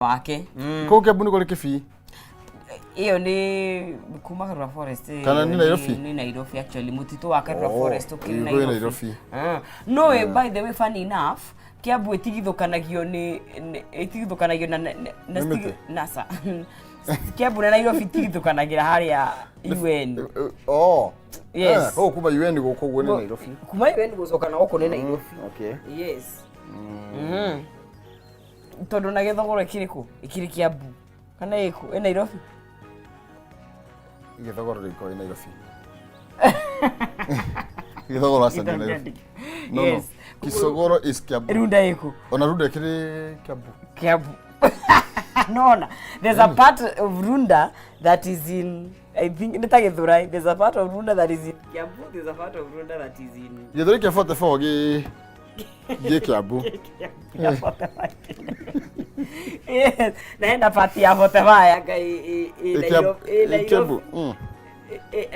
wake. Ko Kiambu ni kuri Kibii? Iyo ni kuma Karura Forest. Kana ni Nairobi? Ni Nairobi actually. Mutitu wa Karura Forest ukiri Nairobi. No, by the way, funny enough, Kiambu itigithukanagio na NASA. Kiambu na Nairobi itigithukanagira haria UN. Oh. Yes. Oh, kuma UN guko gwo ni Nairobi. Kuma UN gucoka na guko ni Nairobi. Okay. Yes. Tondu na Githogoro ikiriku? Ikiri Kiambu. Kana iko Nairobi? Githogoro iko Nairobi. Githogoro asa ni Nairobi. Yes. Kisogoro is Kiambu. Runda iko. Ona Runda ikiri Kiambu. Kiambu. No. There's a part of Runda that is in, I think, Nitagithurai. There's a part of Runda that is in Kiambu. There's a part of Runda that is in... Githuri kia 44 gi Kiambu. Yes. Naenda party ya 45 yaka Kiambu.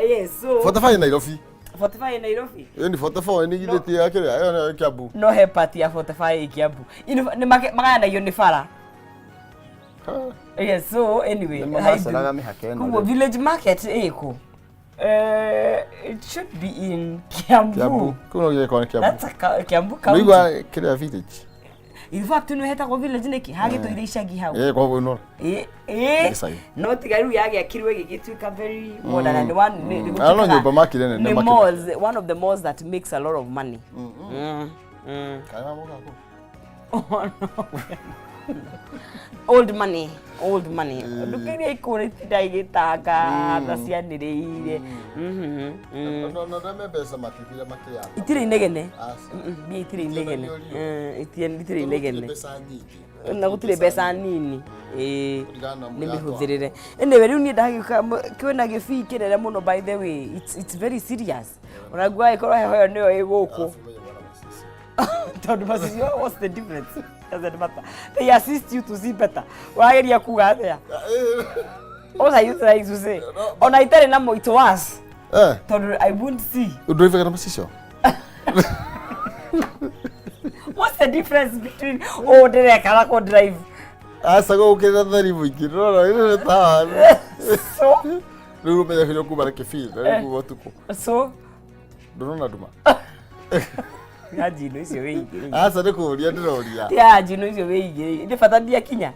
Yes, so... 45 Nairobi. 45 Nairobi. Ni 44 ni githeti ya kire ayo Kiambu. No he party ya 45 Kiambu. Ni magana yo ni fara. Yes, so anyway, Kubo village market eko. It should be in Kiambu. Kuno ye kwa Kiambu. That's a Kiambu county. Mwiwa kile village. In fact, no heta ko village neki hage to irisha gihau. Kwa no. No tigaru yage akirwe gigituka very modern and one. I don't know but market ne market. One of the malls that makes a lot of money. Kaima moka ko. Oh no. Old money. Ndukiri ikore tidagitaka tasianireire. No dame pesa makithira makia. Itire inegene. Bi itire inegene. Itire inegene. Na gutire pesa nini. Nimihuzirire. Ene riu ni ndagika kwena Kibii kirere muno by the way. It's very serious. Unagwa ikoro heho niyo iguku. What's the difference? Doesn't matter. They assist you to see better. Wageria kuga there. What are you trying to say? Ona itare na mo it was. I won't see. You drive kana masisho. What's the difference between there kala ko drive? Asa go ukira thari muingi. No, ta. So, Ruru pe hilo kubara Kibii, ruru watuko. So, ndona nduma. Ajino icio weigire. Asa ndikuria ndiroria. Ti ajino icio weigire. Ndi bata ndia kinya.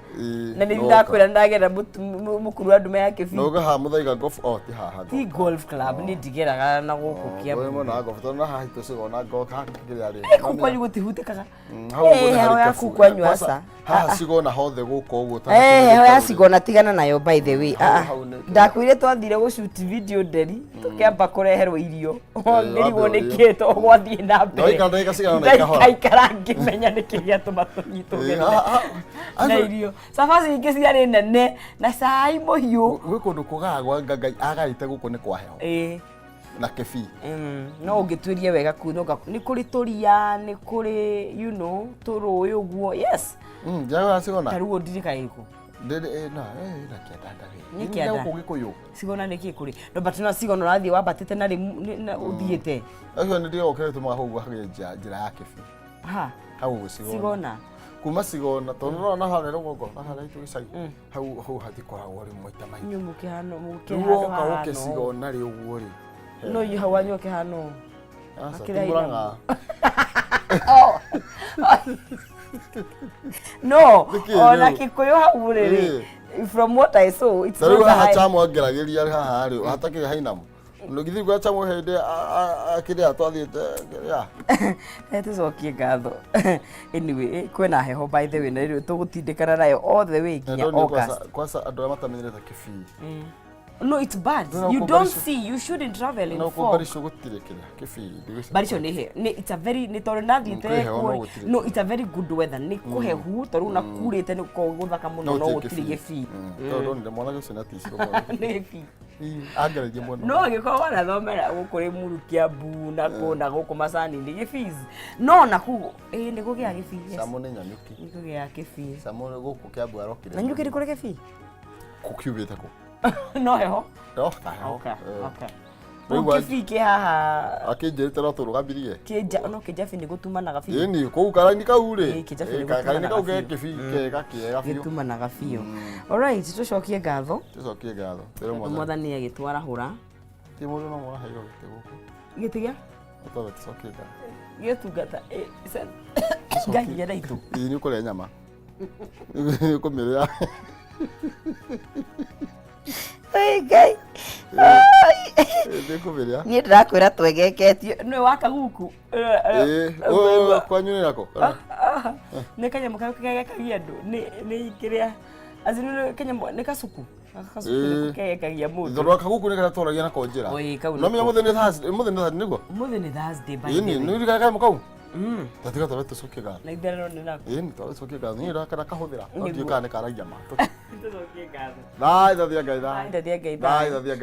Na ni ndakwira ndagera mukuru andu me ya Kibii. Noga ha muthaiga golf ti haha. Ti golf club ni ndigeraga na guku Kiambu. Wewe mona golf tona ha hito sigo na golf ha kigire ari. Kuko ni gutihutikaga. Hau ya kukwa nywasa. Ha sigo na hothe guko uguo ta. Hau ya sigo na tigana nayo by the way. Ndakwire twathire go shoot video Delhi. Tukiamba kureherwo irio. Ngirigwo ni kito gwathie na mbere. Kaikara ngimenya nikigia tumatonyito na irio safaci ingi ciarĩ nene na cai mũhiũ gwĩ kũndũ kũgagwa ngai agaite gũkũ nĩ kwa heho na Kibii no ũngĩtuĩrie wega kunoga nĩ kũrĩ tũria nĩ kũrĩ you know tũrũĩ ũguo yes jaga sigona tarũo ndirika ĩrĩkũ na kianda gũgĩkũyũ sigona nĩ kĩ kũrĩ no but no sigona ũrathiĩ wambatĩte na ũthiĩte acio nĩ ndio okere tuma hau hagĩ njĩra ya Kibii hau sigona kuma sigona tondu na hane rũgongo na hane itu gicagi hau hathikoragwo ri moita mai nyumu kihano mũkĩhano ũke sigona ri ũguo ri no yu hau anyo kihano akĩraga no ona Kikuyu hau rĩrĩ from what I saw it's not ha chamo ngeragĩria haha rĩ hatakĩ hainamu Ngithi kwa chamo hende akire atwathiete ya tucokie ngatho anyway kwena heho by the way na rĩu tũgũtindĩkana nayo all the way nginya August kwasa andũ arĩa matamenyerete Kibii no it's bad you don't see you shouldn't travel in fog no Barisho gũtirĩ Kibii Barisho it's a very ni tondũ nathiĩte no it's a very good weather ni kũhehu tondũ na kurĩte nĩ gũthaka mũno no gũtirĩ Kibii tondũ nĩ mwana gũcio na ticirio nĩ Kibii angereje mũno no gĩkorwo wanathomera gũkũ Mũrũ Kiambu na kũna gũkũ macani-inĩ Kibii no na kugo nĩ gũgĩa Kibii Samo nĩ nyanyuki nĩ gũgĩa Kibii Samo gũkũ Kiambu arokire na nyuki kũrĩ Kibii kukiubĩte kũ no heho no okay Ukifike haha akinjirite no turugambirie kija no kijafi ni gutumanaga biũ ni ku karaini kau ri karaini kau ge kibike kiega biũ gutumanaga biũ. Alright, tucokie ngatho mwathani agitwarahũra ti mũndũ no mũraheirwo gĩtĩ gũkũ gĩtĩ gĩa ũtothe tucokie ngatho gĩtungata ngai nyenda itũ ni ũkũrĩa nyama ni ũkũmĩrĩa ngai ndĩkũmĩrĩa niĩ ndĩrakwĩra twegeketio nĩ waka guku kwanyu nĩ nako nĩ kanyamũ kau kegekagia andũ nĩ kĩrĩa azinu kanyamũ nĩ kacuku kegekagia mũndũ thorwa kaguku nĩ karĩa tũragia nako njĩra no menya mũthĩ nĩ Thursday nĩguo mũthĩ nĩ Thursday by the way nĩ rĩga kanyamũ kau tatiga twabe tũcokie ngatho na itherero nĩ nako ni twabe tũcokie ngatho niĩ ndakana kahũthĩra no ndiũ kana nĩ karagia ma tucokie ngatho thai thathia ngai thai thathia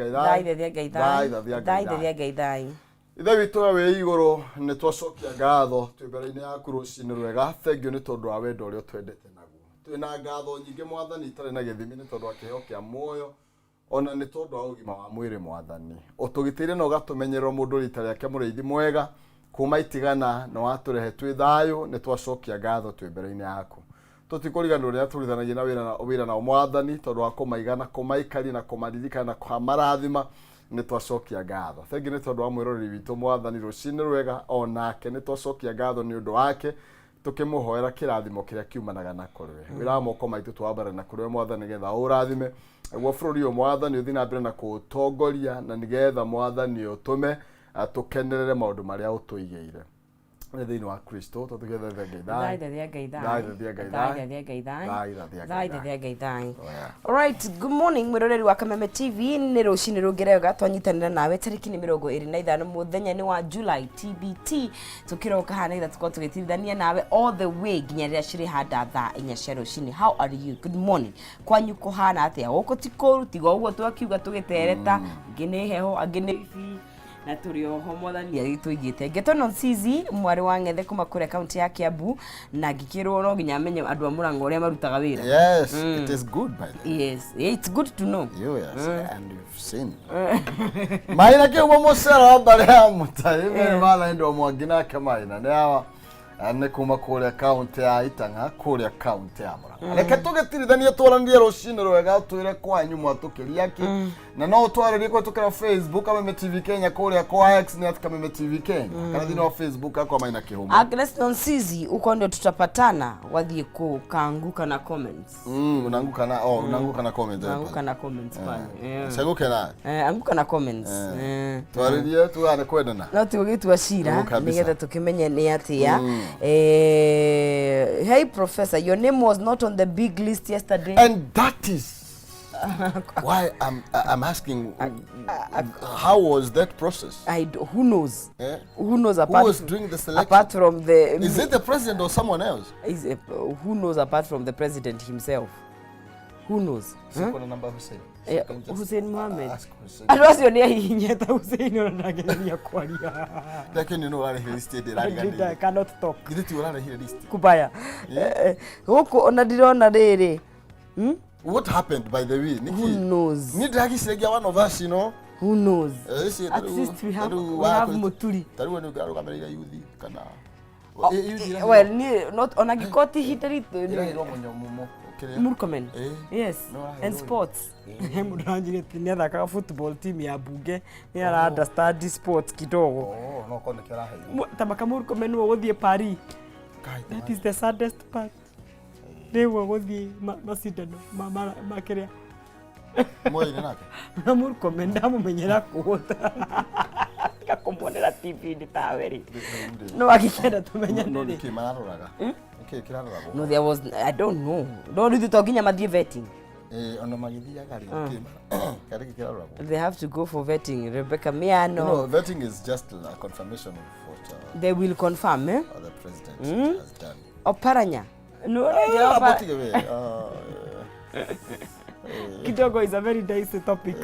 ngai thai ithe witũ we igũrũ nĩ twacokia ngatho twĩ mbere-inĩ yaku rũcinĩ rwega thengio nĩ tondũ wa wendo ũrĩa twendete naguo twĩna ngatho nyingĩ mwathani itarĩ na gĩthimi nĩ tondũ wa kĩheo kĩa muoyo ona nĩ tondũ wa ũgima wa mwĩrĩ mwathani ũtũgitĩire na ũgatũmenyerera mũndũ rita rĩake mũrĩithi mwega kuma itigana na watũrehe twĩ thayũ nĩ twacokia ngatho twĩ mbere-inĩ yaku tũtikũriganĩrwo rĩrĩa tũrithanagia na wĩra na mwathani tondũ wa kũmaigana kũmaikaria na kũmaririkana na kũmarathima nĩ twacokia ngatho thengi nĩ tondũ wa mwĩroreri witũ mwathani rũcinĩ rwega onake nĩ twacokia ngatho nĩ ũndũ wake tũkĩmũhoera kĩrathimo kĩrĩa kiumanaga na kũrwe wĩra wa moko maitũ twambara na kũrwe mwathani nĩgetha ũrathime guo bũrũri ũyũ mwathani ũthiĩ na mbere na kũũtongoria na nĩgetha mwathani ũtũme tũkenerere maũndũ marĩa ũtũigĩire nĩ thĩinĩ wa Kristo tũtũgethe ngai. Alright, good morning mwĩroreri wa Kameme TV nĩ rũcinĩ rũngerega twanyitanĩra nawe tarĩki nĩ 25 mũthenya nĩ wa July TBT tũkĩroka hana itha tũkorwo tũgĩtirithania nawe all the way nginya rĩrĩa cirĩ handa thaa 4 cia rũcinĩ. How are you? Good morning. Kwanyu kũhana atĩa? Gũkũ ti kũru tiga ũguo twakiuga tũgĩtereta angĩ nĩ heho angĩ nĩ ibi na turi oho mwathani agitũigĩte Getono Cizi mwari wa Ng'ethe kuma kũrĩa kaunti ya Kiambu na ngĩkĩrwo no nginya amenye andũ a Mũrang'o ũrĩa marutaga wĩra. Yes, it is good by the way. Yes, it's good to know. Yes, and you've seen. Maina kĩ ũmwe mũcera mbarĩ ya mũtai mala ndo mwangina kamaina nĩ awa nĩ kuma kũrĩa kaunti ya Itang'a kũrĩa kaunti ya Mũrang'o. Reke tũgĩtirithanie twaranĩrie rũcinĩ rwega twĩre kwanyu mwatũkĩria ki na no twarĩrie kwa tukira Facebook Kameme TV Kenya kũrĩa kwa X ni Kameme TV Kenya kana thĩinĩ wa Facebook akwa Maina Kĩhũmo. Agnes Cizi uko ndio tutapatana wathiĩ kuanguka na comments. Unaanguka na unaanguka na comments. Unaanguka na comments pale. Senguke na. Anguka na comments. Twarĩrie tuane kwendana. No tugĩtua cira nĩgetha tũkĩmenye nĩ atĩa. Hey Professor, your name was not on the big list yesterday. And that is why I'm asking, how was that process? Who knows? Who knows apart? Who was doing the selection? Apart from the... Is it the president or someone else? Who knows apart from the president himself? Who knows? Kuna number Hussein. Hussein Mohamed. Alwazi ni hinyeta Hussein onagenia kwaria. Lakini no wale list de I cannot talk. Githiti wala hile list. Kubaya. Huko onadirona rere. What happened by the way? Who knows? Ni dragi segia one of us, you know. Who knows? At least we have Muturi. Taruwa ni ugaruka merega yuthi kana. Well, not onagikoti hitari. Murkomen. Yes. And sports. Muranjire tinia thaka football team ya Bunge. Ni ara understand sports kidogo. No kone kira hai. Tabaka Murkomen wo guthie Paris. That is the saddest part. Dewo guthie macindano makiria. Moire nake. Na Murkomen ndamumenyera kuota. Kakomponera TV ni taweri. No akikenda tumenya no nikimaruraga. No, there was, I don't know. Don't do the talking about vetting. They have to go for vetting. Rebecca, me I know. No, vetting is just a confirmation of what they will confirm, eh? The president has done. Oparanya. No, kidogo is a very nice topic.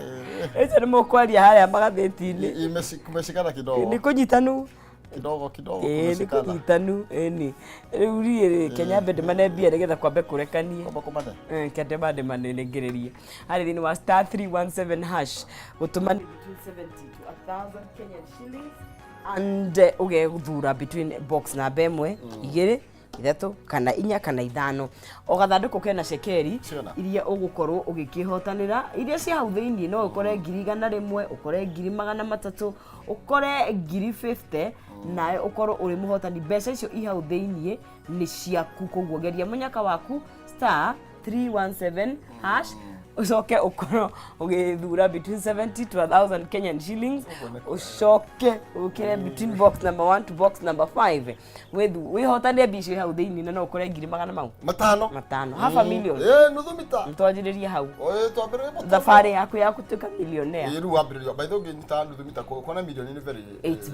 Ese ni mokwaria haya magatheti-ini. Imeshikana kidogo. Ni kunyitanu. kidogo ni kunyitanu ni riu ri Kenya Bed manembia nigetha kwambe kurekanie kende mande manengererie hari thini wa star 317 hash gutumani between 70 to 1000 Kenyan shillings and ugethura between box na bemwe igiri ithatu kana inya kana ithano ogathanduku kena shekeri iria ugukorwo ugikihotanira iria cia hau thiini no ukore 100,000 ukore 300,000 ukore 50,000 nae ukorwo uri muhotani mbeca icio i hau thiini ni ciaku koguo geria munyaka waku star 317 hash ucoke ukorwo ugithura between 70 to 1000 Kenyan shillings ucoke ukire between box number 1 to box number 5 wihotane mbica hau thiini na no ukore 500,000 matano half a million nuthu mita mtwajiriria hau twambire safari yaku ya kutuka millionaire iru wambiririo by the way nyita nuthu mita kona million ni it's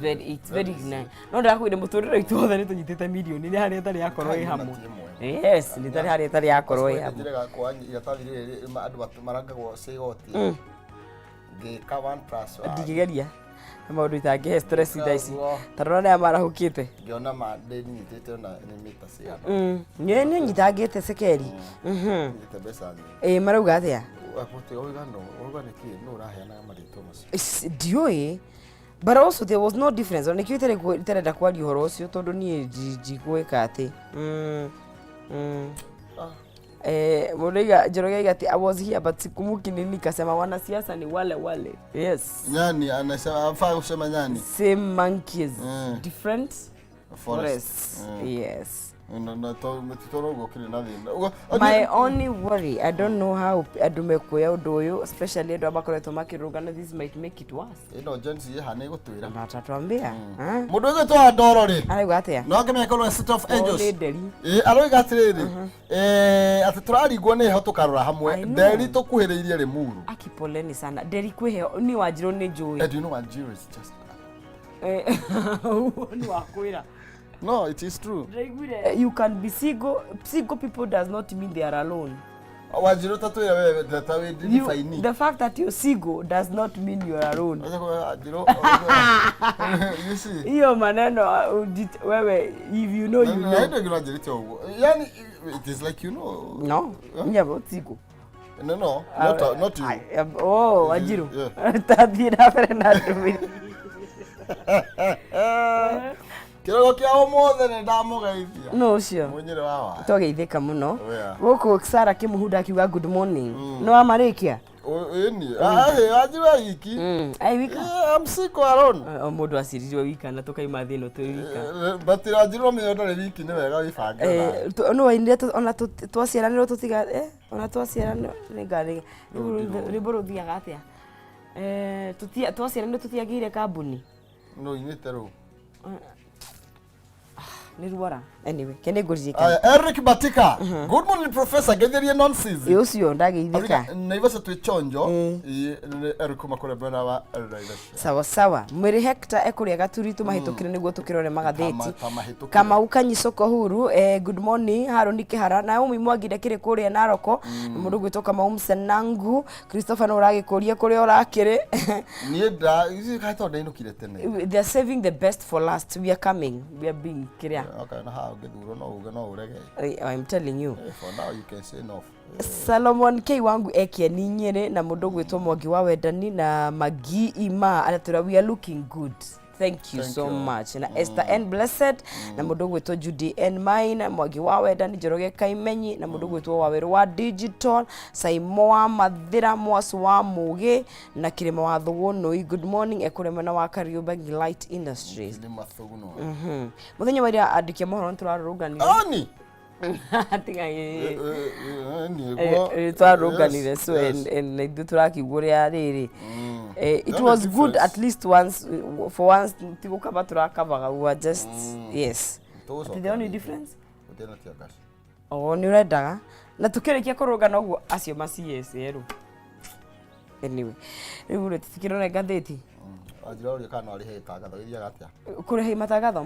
very nice no ndakwire muturiro itwothe ni tunyitite million ni hari etari yakorwo i hamwe yes ni tari hari etari yakorwo i hamwe ndirega kwa iratathire andu marangagwo cigoti ngika 1+1 ndigeria maundu itangihe stress ici tarora ni amarahukite ngiona mande nyitite na ni mita ciana ni nyitangite sekeri nyite besa ni marauga atia apote organiki no raheana marito macio dioi but also there was no difference on ikitere kwari horo ucio tondu ni njigweka ati Muriga Njoroge gati I was here but sikumbuki nini kasema wanasiasa ni wale yes nyani anasema afaa kusema nyani same monkeys different forests yes my only worry I don't know how adumekuya undu uyu especially andu abakoretwo makirugana this might make it worse ino jensi ye hane gutwira natatwambia mundu uyu twa ndoro ri arauga atia no ngemekorwo set of angels arauga atiriri ati turaringwo ni ho tukarora hamwe nderi tukuhiriirie rimuru akipoleni sana nderi kwihe ni Wanjiru ni njui do you know Wanjiru is just ni wakwira. No, it is true. You can be single. Single people does not mean they are alone. Wanjiru tatu ya wewe tatawe define. The fact that you're single does not mean you are alone. You see? Hiyo maneno wewe if you know you know. Ndio graduate huko. Yani it is like you know. No. Nyabo single. No, not you. Oh, Wanjiru. Tathira Fernando. Kirogo kia omothe ne ndamugeithia no ucio munyire wawa twageithika muno guku Sara Kimuhunda akiuga good morning no amarikia ni ajira iki ai wika I'm sick alone mundu aciririo wika na tukaima thino twika but ajira me ndore wiki ni wega wibange no wainire ona twaciaranirwo tutiga ona twaciaranirwo ni ngari riboro thiaga atia twaciaranirwo tutiagire kambuni no inite ro Nirwara anyway kene ngurije Eric Batika good morning professor getherie nonsense ucio ndageithika naivasa twechonjo Eric makore bana wa sawa mwiri Hector ekuria gaturi tumahitukire niguo tukirore magatheti kama ukanyisoko huru good morning Haruni Kihara na umi mwagire kire kuria Naroko mundu gwitoka Maumsenangu Christopher no uragikuria kuria urakire nienda izi kaito ndinukire tene they are saving the best for last we are coming we are being kiria okay na how geduro no uge no urege I'm telling you for now you can say no Solomon K wangu eke ni Nyeri na mundu gwitwo Mwangi wa Wendani na Magi Ima anatura we are looking good thank you so much na Esther N Blessed na mundu gwitwo Judy N Mine Mwangi wa Wendani Njoroge Kaimenyi na mundu gwitwo Waweru wa Digital Saimoa Mathira Mwasu wa Mugi na Kirima wa Thuguno good morning ekuremena wa Kariobangi Light Industries ni mathuguno muthenya wa andike mohoro turarugani ani atinga twaruganire so and turakiguria riri it was good at least once for once tigukaba turakavaga we were just yes the only difference utena tiagas ni urendaga na tukirikia kurugana uguo acio macieru anyway riu tutikirone gatheti ajira uri kana ari heta gatho iria gatia kuri he matagatho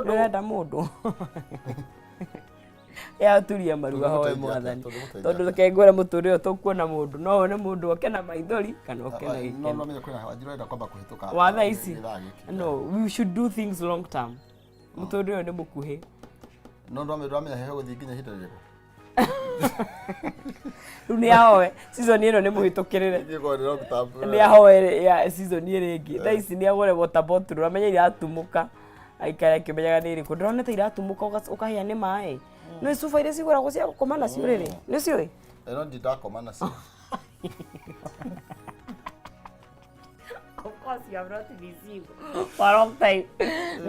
urenda mundu ya turia maruga hoe mwathani tondu kengwera muture to kuona mundu no one mundu oke na maithori kana oke na gikeno no menye kwina wanjira enda kwamba kuhituka wa thaa ici no we should do things long term muture ni mukuhi no ndo amenya hehe guthi nginya hita riko ni ahoe season ino ni muhitukirire ni ahoe ya season iri ingi thaa ici ni agore water bottle amenya iratumuka aikare kimenyaga ni iriku ndrona ta iratumuka ukahia ni mai no sufa ile sigura gucia komana cio riri ni cio no ndidakomana cio of course you have not been seen for a long time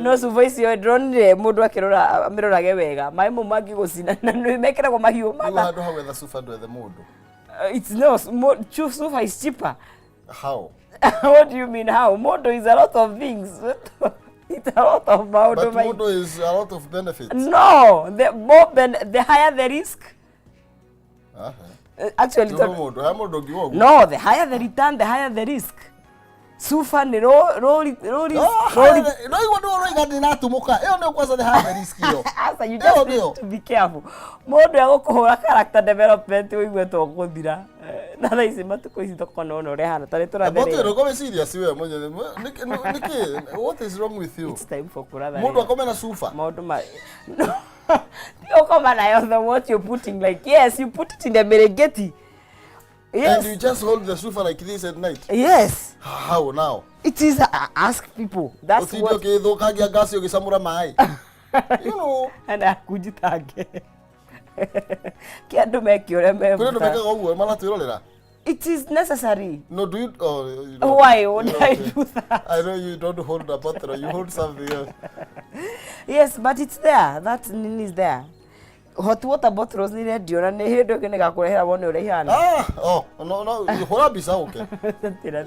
no sufa icio ndronire mundu akirora amirorage wega mai mu mangi gucina na ni mekira go mahiu mama handu hawetha sufa ndwethe mundu it's no sufa is cheaper how what do you mean how modo is a lot of things it's a lot of modo but modo is a lot of benefits no the higher the risk actually no the higher the return the higher the risk sufa ni no igandi natumuka iyo no kwanza the higher risk yo asa you just need to be careful modo ya gukuhura character development wigwe to guthira na thaisi matuko ici tokona ono rehana tare turathere but roko me serious we mwenye niki what is wrong with you it's time for kuratha modo akomena sufa modo ma you come na yo the what you putting like yes you put it in the merengeti. Yes. And you just hold the sofa like this at night? Yes. How now? It is ask people. That's what. Okay, thokagia gas yogisamura mai. You know. And akujitage. Kiandu mekiore me. Kuna ndo meka uwe mala twirorera. It is necessary. No, do you why would I do that? I know you don't hold a bottle, you hold something else. Yes, but it's there. That is there. Hot water bottles ni radio na ni hindu ngine gakurehera wone uri hana no hora bisa okay tira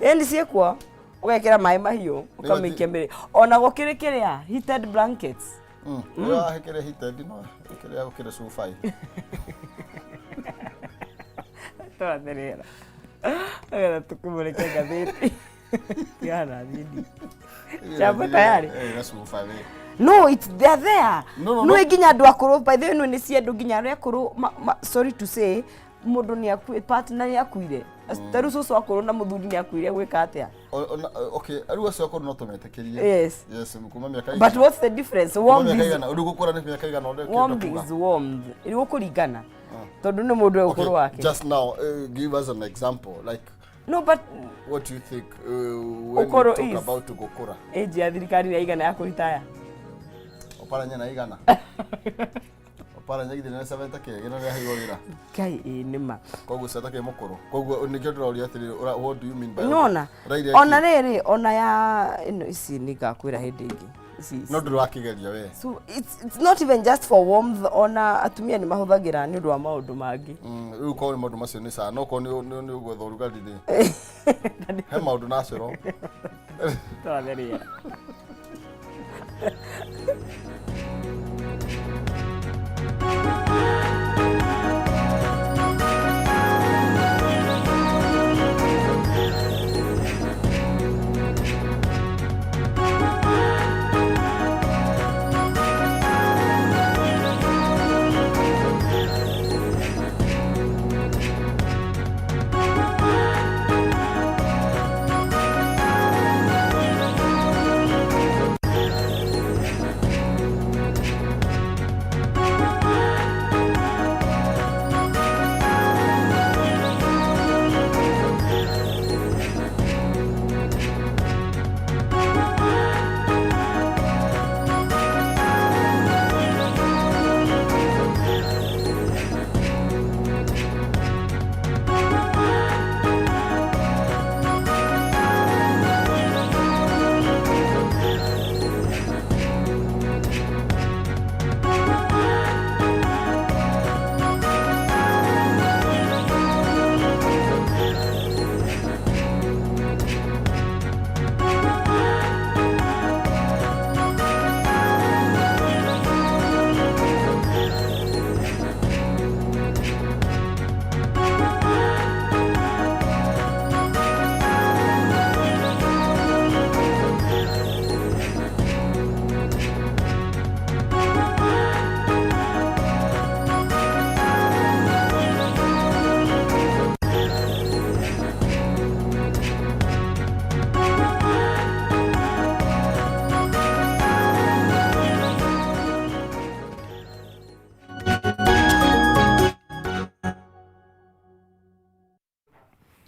endi ciekwo ugekira mai mahiu ukamikia mbere ona gukiri kiria heated blankets ya hekere heated no kiria gukira sofa twathirira agera tukumureke gatheti yana thidi chama tayari na sofa we no it's there no iginya andu akuru by the way no ni cie andu ginya ari akuru sorry to say mundu ni akui partner ni akuire taru susu akuru na muthuri ni akuire gwika atia okay aru acio akuru no tumetekerie yes mukuma miaka but what's the difference warm uri gukura ni miaka igana onde warm is warm iri gukuringana tondu ni mundu ukuru wake just now give us an example like no but what do you think when you talk about to gukura age ya thirikari ya igana ya kuritaya oparanya na igana oparanya githina sabeta ke gina ya higorira kai nima kogu satake mukuru kogu nikyo ndroria atiri what do you mean by nona ona riri ona ya ino isi nigakwira hindi ingi no nduru akigeria we so it's not even just for warmth ona atumia ni mahuthagira ni ndu wa maundu mangi riu ko ni maundu macio ni sana no ko ni ugwetha urugari ni he maundu natural twatheria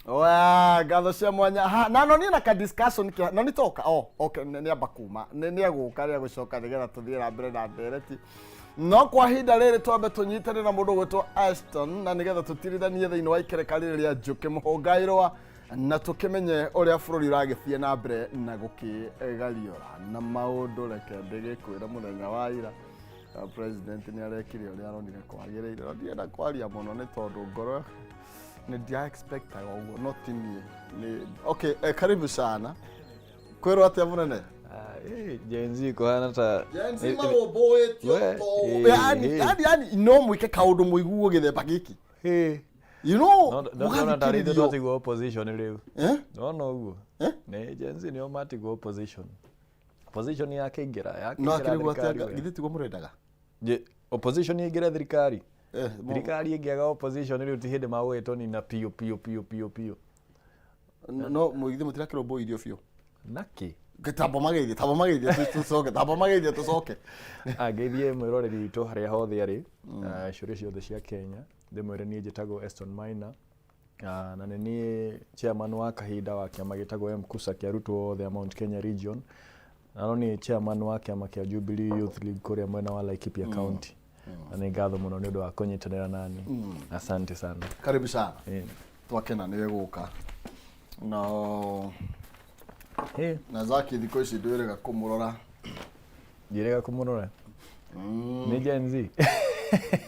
Wa ngatho cia mwanya na no ni na ka discussion kia no ni toka okay ni abakuma ni aguka ria gucoka nigetha tuthie na mbere na ndereti no kwa hinda riri twambe tunyitane na mundu gwetwo Aston na nigetha tutirithanie thiini wa ikerekari ria Njuki Muhungairwa na tukimenye uria bururi uragithie na mbere na gukigariora na maundu reke ndigikwira muthenya wa ira president ni arekire uria aronire kwagiriire no ndienda kwaria muno ni tondu ngoro ni dia expect ago not in ni okay karibu sana kwero atia munene Gen Z kohana ta Gen Z maroboe tio to yani no mwike kaundu muiguo githemba giki you know no ndari ndo tigo opposition riu no uguo ne Gen Z ni omatigo opposition yake ingira no akirigo atia githi tigo murendaga je opposition ingira thirikari thirikari ingiaga opposition riu ti hindi magwetwo ni na pio no mugithi mutirakiro bo irio fio naki tabo magithi tusoke ageithie mwiroreri witu haria hothe ari curi ciothe cia Kenya ndimwire ni njitagwo Aston Maina na ni chairman wa kahinda wa kiama gitagwo MKUSA kia Ruto othe Mount Kenya region na ni chairman wa kiama kia Jubilee Youth League kuria mwena wa Laikipia County na ni ngatho muno ni undu wa kunyitanira nani asante sana karibu sana twakena niwe guka no na Zaki thiko ici ndwirega kumurora ndirega kumurora ni Gen Z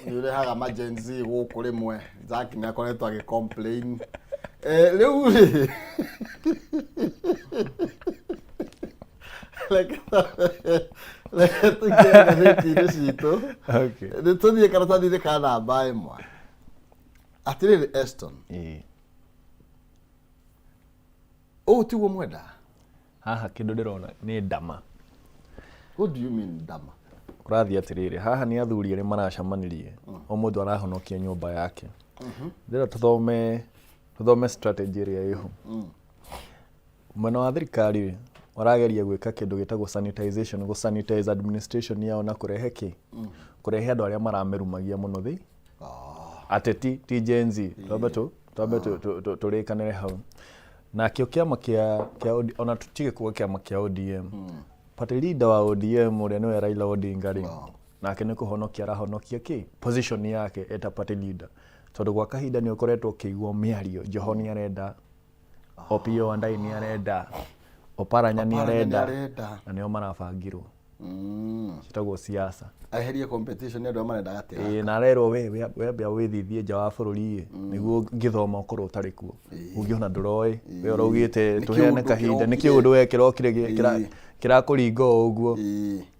nire haga ma Gen Z guku rimwe Zaki ni akoretwo agi complain riu like tukira thiti cito okay ni tuthie karatathi de kana mba imwe atiriri Aston tiguo mwenda haha kindu ndirona ni ndama. What do you mean ndama? Kurathi atiriri haha ni athuri ari maracamanirie o mundu arahonokia nyumba yake ndira tuthome strategy ria iho mwena wa thirikari warageria gwika kindu gitagwo sanitization go sanitize administration yao na kurehe andu aria maramerumagia muno thi ateti ti Gen Z twambe turikanire hau na kio kiama kia ona tutige kuwa kiama kia ODM party leader wa ODM uria niwe Raila Odinga ri nake ni kuhonokia arahonokia ki position yake eta party leader tondu gwa kahinda ni ukoretwo kiiguo miario Johoni arenda Opio Andai ni arenda Oparanya ni arenda na nio marabangirwo citagwo siasa aherie competition ndio marenda gate na rero we withithie nja wa bururi niguo ngithoma ukorwo utari kuo ungiona nduroi we urugite tuheane kahinda ni kiundu we kirokire kirakuringo uguo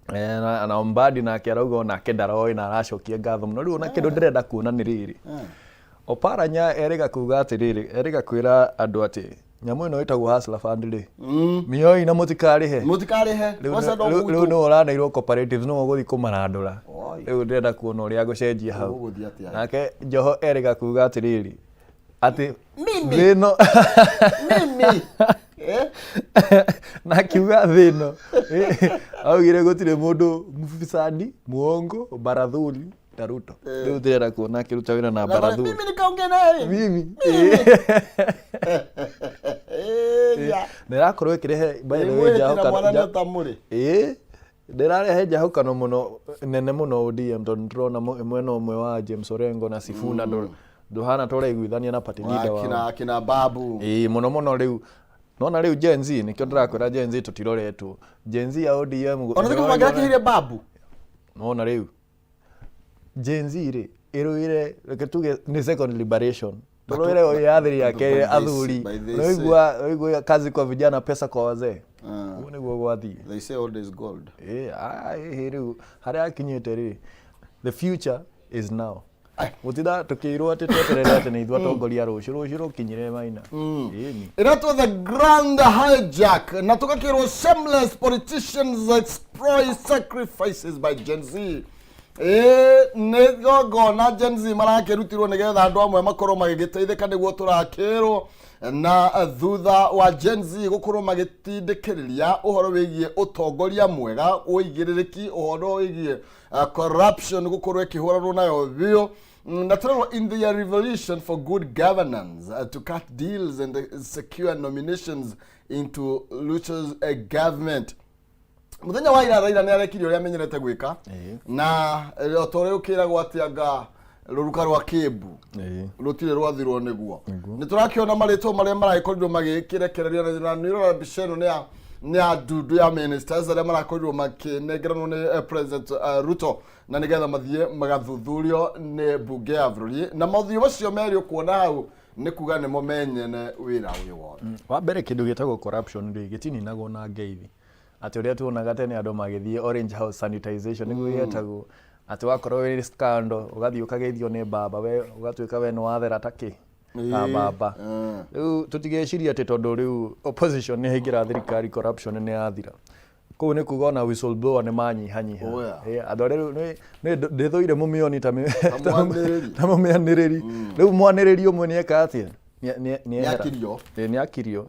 na Ombadi na kirauga ona kendaroi na aracokia ngatho muno riu ona kindu ndirenda kuona ni riri Oparanya erega kuga atiriri erega kwira andu ati nyamu ino itagwo Hustler Fund ri mioi na mutikarihe riu no uranairwo cooperative no guthi kumarandura riu ndenda kuona uria gucenjia hau nake Joho erega kuga atiriri ati thino mimi na kiuga thino augire gutire mundu mufisadi muongo barathuli Ruto riu ndenda kuona akiruta wira na barathuli mimi nikaongea naye mimi nirakorwo ikirehe by the way jaho ndirarehe njahukano muno nene muno ODM tondu ndrona mwena umwe wa James Orengo na Sifuna nduhana turaiguithania na party leader wa kina Babu muno riu nona riu Gen Z nikio ndirakwira Gen Z tutiroretwo Gen Z ya ODM ona thiko magakire Babu nona riu Gen Z ri iruire reketuge ni second liberation Tolore oyathiri yake athuri noigua kazi kwa vijana pesa kwa wazee uone gwo gwathi they say old is gold riu haria akinyite ri the future is now utida tukirwo ati tweterere ati ni ithwa tongoria ruciru kinyire Maina irato the grand hijack na tukakirwo shameless politicians exploit sacrifices by Gen Z nego na Gen Z marakirutirwo nigetha andu amwe makorwo magigiteithika niguo turakirwo na thutha wa Gen Z gukorwo magitindikiriria uhoro wigie utongoria mwega uigiririki uhoro wigie corruption gukorwo ikihuranwo nayo bio Natural in their revolution for good governance to cut deals and secure nominations into Lucho's government. Muthenya wa ira Raila niarekirio ria menyerete gwika na otore ukira gwatianga ruruka rwa Kiambu rutire rwathirwo niguo niturakiona marito maria maraikorirwo magikirekereria na nirora bisheno ni adudu ya ministers aria marakorirwo makinegeranwo ni President Ruto na nigetha mathie magathuthurio ni bunge ya bururi na mathio bacio merio kuona hau ni kuga ni momenyene wira uyu wothe. Wa mbere kindu gitagwo corruption ri gitininagwo na ngeithi ati uria tuonaga tene andu magithie Orange House sanitization niguo yetagwo ati wakorwo wi scandal ugathii ukageithio ni baba we ugatuika we no wathera taki baba riu tutigeciria ati tondu riu opposition ni hingira thirikari corruption ni yathira ko ni kuga na whistleblower ni manyihanyiha andu riu ni ndithoire mumioni ta mumianiriri riu mwaniriri umwe ni eka atia ni akirio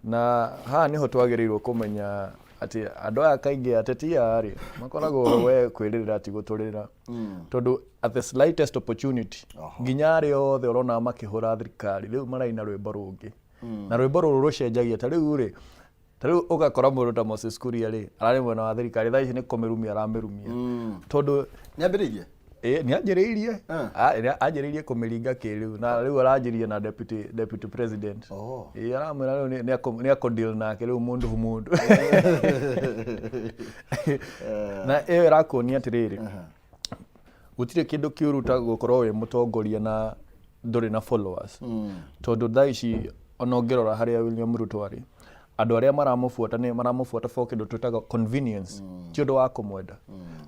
na ha niho twagirirwo kumenya ati andu aya kaingi atetia ari makoragwo we kwirira ati guturira tondu at the slightest opportunity nginya ari othe urona makihura thirikari riu maraina rwimbo rungi na rwimbo ruru rucenjagia ta riu ugakora mundu ta Moses Kuria ri arari mwena wa thirikari thaici ni kumirumia aramirumia tondu niambiririe ni anjiririe kumiringa kiriu na riu aranjirie na deputy president aramwira riu ni akodeal nake riu mundu humundu na rakonia atiriri gutire kindu kiuruta gukorwo wi mutongoria na nduri na followers tondu thaici onongerora haria William Ruto ari andu aria maramufuata for kindu twitaga convenience ti undu wa kumwenda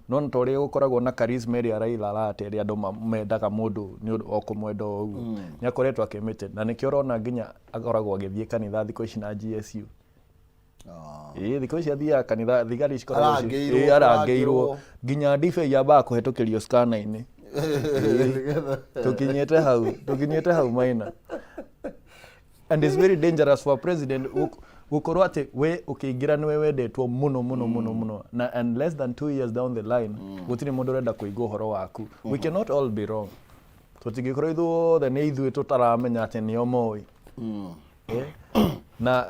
no ntori gukoragwo na charisma ria Raila arate ria andu mendaga mundu ni o kumwenda uguo ni akoretwo akimite na nikio rona nginya akoragwo agithie kanitha thiko ici na GSU thiko ici athia kanitha thigari cikoragwo arangeirwo nginya ndibe yamba kuhitukirio scanner-ini tukinyete hau maina and it's very dangerous for a president gukorwo ati we ukiingira niwe wendetwo muno na and less than 2 years down the line gutiri mundu renda kuigwa horo waku we cannot all be wrong tutingikorwo ithuothe ni ithuĩ tutaramenya ati nio moi na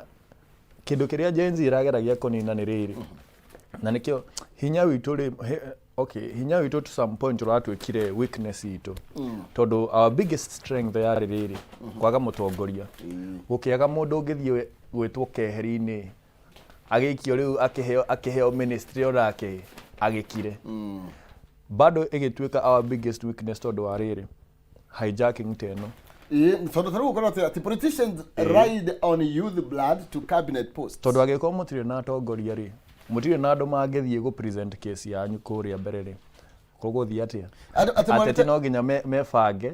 kindu kiria Gen Z irageragia kunina ni riri na nikio hinya witu ri hinya witu to some point ratwikire weakness itu tondu our biggest strength yari riri kwaga mutongoria gukiaga mundu ungithie gwitwo keheri-ini agikio riu akiheo ministry orake agikire bado igituika our biggest weakness tondu wa riri hijacking teno tondu taru gukora ati politicians ride on youth blood to cabinet posts tondu agiko mutire na atongoria ri mutire na andu mangithie go present case yanyu kuria mbere ri kuguthia atia ati no nginya mebange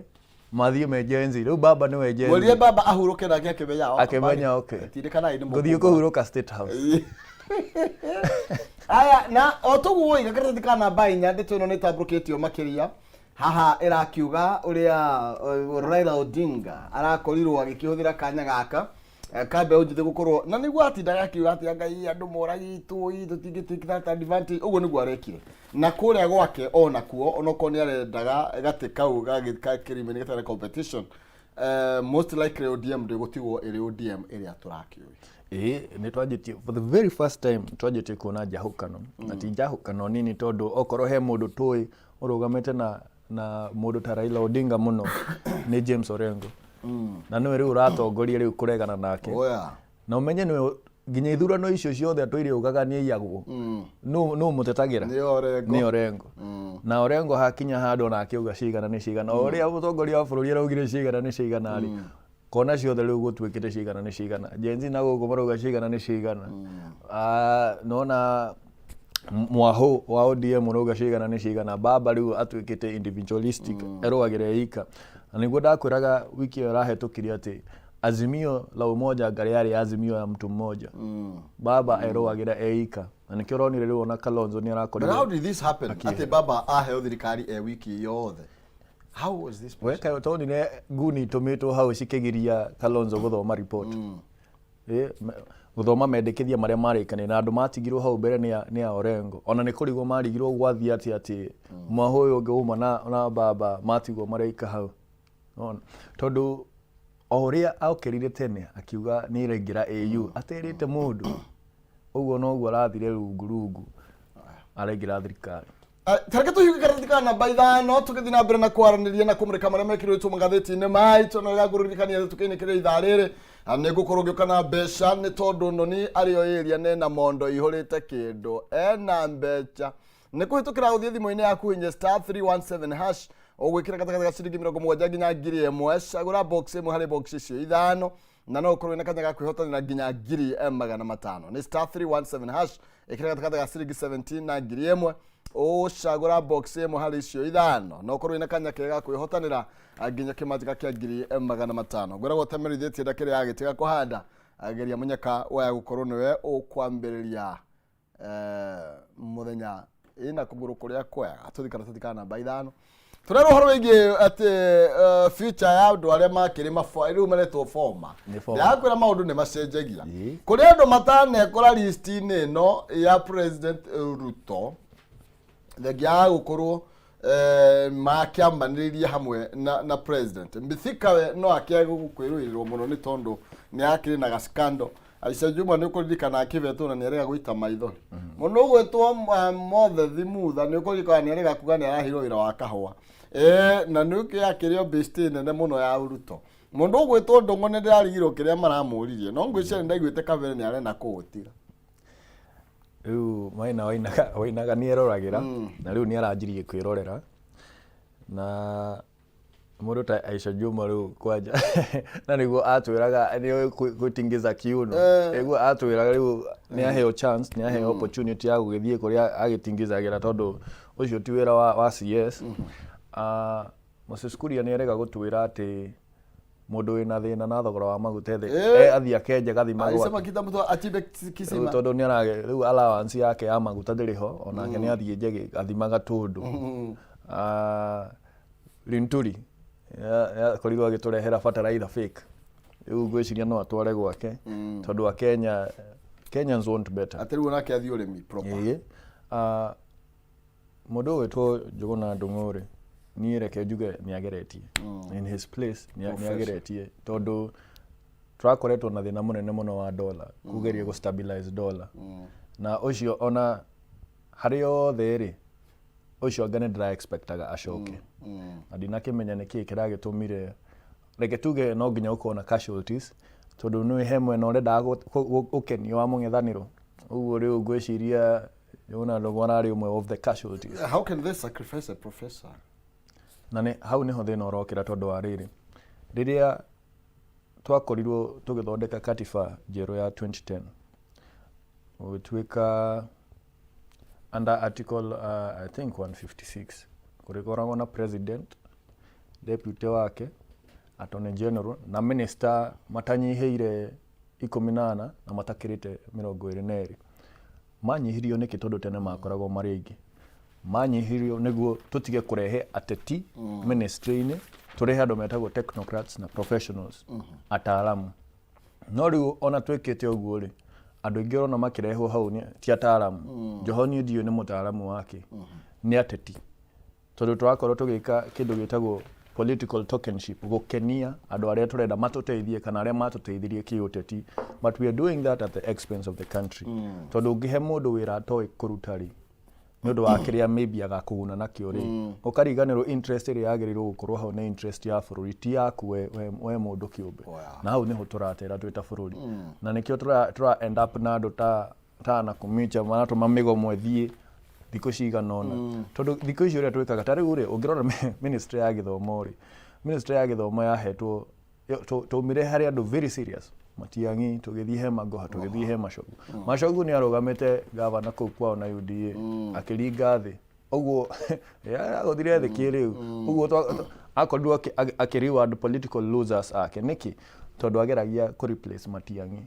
mathie me Gen Z riu baba niwe Gen Z werie baba ahuruke nake akimenya atirikana indi guthie kuhuruka State House aya na otuguo igakarete kana bainya ndetwe no nitabruketio makiria haha irakiuga uria Raila Odinga arakorirwo agikihũthĩra kanya gaka kambe unjithe gukorwo na niguo atindaga akiuga ati Ngai andu moragitu tutingituikira advantage uguo niguo arekire na kuria gwake ona kuo onoko ni arendaga gati kau gakirimeni gatare competition most likely ODM ndigutigwo iri ODM iria turakiuga ni twajitie for the very first time twajitie kuona njahukano ati njahukano nini tondu okorwo he mundu tui urugamite na mundu ta Raila Odinga muno ni James Orengo na niwe riu ratongoria riu kuregana nake na umenye niwe nginya ithurano icio ciothe atwire ugaga ni iyagwo no mutetagira ni Orengo na Orengo hakinya handu na akiuga cigana ni cigana uria mutongoria wa bururi araugire cigana ni cigana ari kona ciothe riu gutwikite cigana ni cigana Gen Z na guko maruga cigana ni cigana nona mwaho wa ODM uruga cigana ni cigana baba riu atwikite individualistic erogagire ika na niguo ndakwiraga wiki rahetukiria ati azimio la umoja ngari yari azimio ya mtu mmoja baba eroagira eika na nikio ronire riu ona Kalonzo ni arakorire. But how did this happen ati baba aheo thirikari wiki yothe? How was this possible? Weka toni ne guni tomato how shikigiria Kalonzo guthoma report guthoma mendekithia maria marikane na andu matigirwo hau mbere ni a Orengo ona ni kurigwo marigirwo gwathi ati mwahoyo ngeuma na baba matigwo mareika hau ona tondu oria aukerire tene akiuga ni rengira AU aterite mundu uguo noguo arathire rungu arengira thirikari tareke tuhiuke karatikana baithano tukithi na mbere na kwaraniria na kumurika maria mekiritwo magatheti-ini maitu no gaguririkania tukiinekire ithariri ni gukorwo giukana mbeca ni tondu noni ario area nena mondo ihurite kindu ena mbeca ni kuhitukira guthie thimu-ini yaku inye *317# ugwikira gatagata ga ciringi 70 nginya 1000 cagura box imwe hari box icio ithano na no ukorwo na kanya ga kwihotanira nginya 500 ni *317# ikira gatagata ga ciringi 17 na 1000 ucagura box imwe hari icio ithano no ukorwo na kanya kega kwihotanira nginya kimanjika kia 500 gwera gotemerithitie ndakire agitiga kuhanda ageria munyaka waya gukorwo niwe ukwambiriria muthenya ina kuguru kuria kwega tuthikana namba ithano turero horo wingi ati future ya andu aria makiri mafo riu maretwo forma ya kwira maundu ni macenjagia kuri andu matane kora list-ini no ya President Ruto thegia gukorwo makiambaniriria hamwe na president mbithikawe no akia gukwiruirirwo muno ni tondu ni akiri na gaskando Aisha Juma ni kuririkana akivetwo na ni arega guita maithori muno gwetwo mothe thimutha ni kuririkana ni arega kuga ni arahiro wira wa kahwa na nuke akirio besti nene muno ya Ruto mundu gwetwo ndongo ne ndirarigirwo kiria maramuririe no ngwicia ndaiguite kavere ni arena kuutiga riu maina wainaga ni eroragira na riu ni aranjirie kwirorera na mundu ta Aisha Juma riu kwanja na niguo atwiraga ni gutingiza kiuno niguo atwiraga riu ni aheo chance ni aheo opportunity ya gugithie kuria agitingizagira tondu ucio ti wira wa CS Moses Kuria ni erega gutwira ati mundu wina thina na thogora wa maguta the athia Kenya gathima gwa sema kita mtu achibe kisima tondu ni arage riu allowance yake ya maguta ndiriho ona ke ni athie njege gathima gatundu Linturi ya korirwo agiturehera fertilizer fake riu gwiciria no atware gwake tondu wa Kenyans want better atiriwo nake athio remi proper mundu wetwo Njuguna Ndung'uri ni reke njuge ni ageretie in his place ni ageretie tondu twakoretwo na thina munene muno wa dollar kugeria go stabilize dollar na ucio ona hario theri ucio ngane ndira expectaga acoke adina kimenya niki kiragitumire reke tuge no nginya ukona casualties tondu ni hemwe no renda gukenio wa mung'ethaniro uguo riu ngwiciria Njuguna Ndung'uri ari umwe of the casualties. How can they sacrifice a professor? Nane hau niho thina urokira tondu wa riri riria twakorirwo tugithondeka katiba njeru ya 2010 utwika under article I think 156 kurikoragwo na president deputy wake attorney general na minister matanyihiire 18 na matakirite 22 manyihirio niki tondu tene makoragwo mari aingi manyihirio niguo tutige kurehe ateti ministry-ini turehe andu metagwo technocrats na professionals ataalamu no riu ona twikite uguo ri andu ingi rona makirehwo hau ni ti ataalamu Johoni Ndio ni mutaalamu wake ni ateti tondu twakorwo tugika kindu gitagwo political tokenship gukenia andu aria turenda matuteithie kana aria matuteithirie kiuteti but we are doing that at the expense of the country tondu ngihe mundu wira atoi kurutari nundu wa kiria maybe agakuguna nakio ri ukariganirwo interest iri yagirirwo gukorwo hau na interest ya bururi ti yaku we mundu kiumbe na hau niho turatera twita bururi na nikio tura end up na andu ta na kumicha mana tumamigo mwethie thiko ciganona tondu thiko icio ria twikaga tari uri ungirora ministry ya githomo ri ministry ya githomo yahetwo tumire hari andu very serious Matiang'i tugithie he Magoha tugithie he Machogu ni arugamite governor kuu kwao na UDA akiringa thi uguo ya guthire thi kiriu uguo akorwo akiriward political losers ake niki tondu ageragia ku replace Matiang'i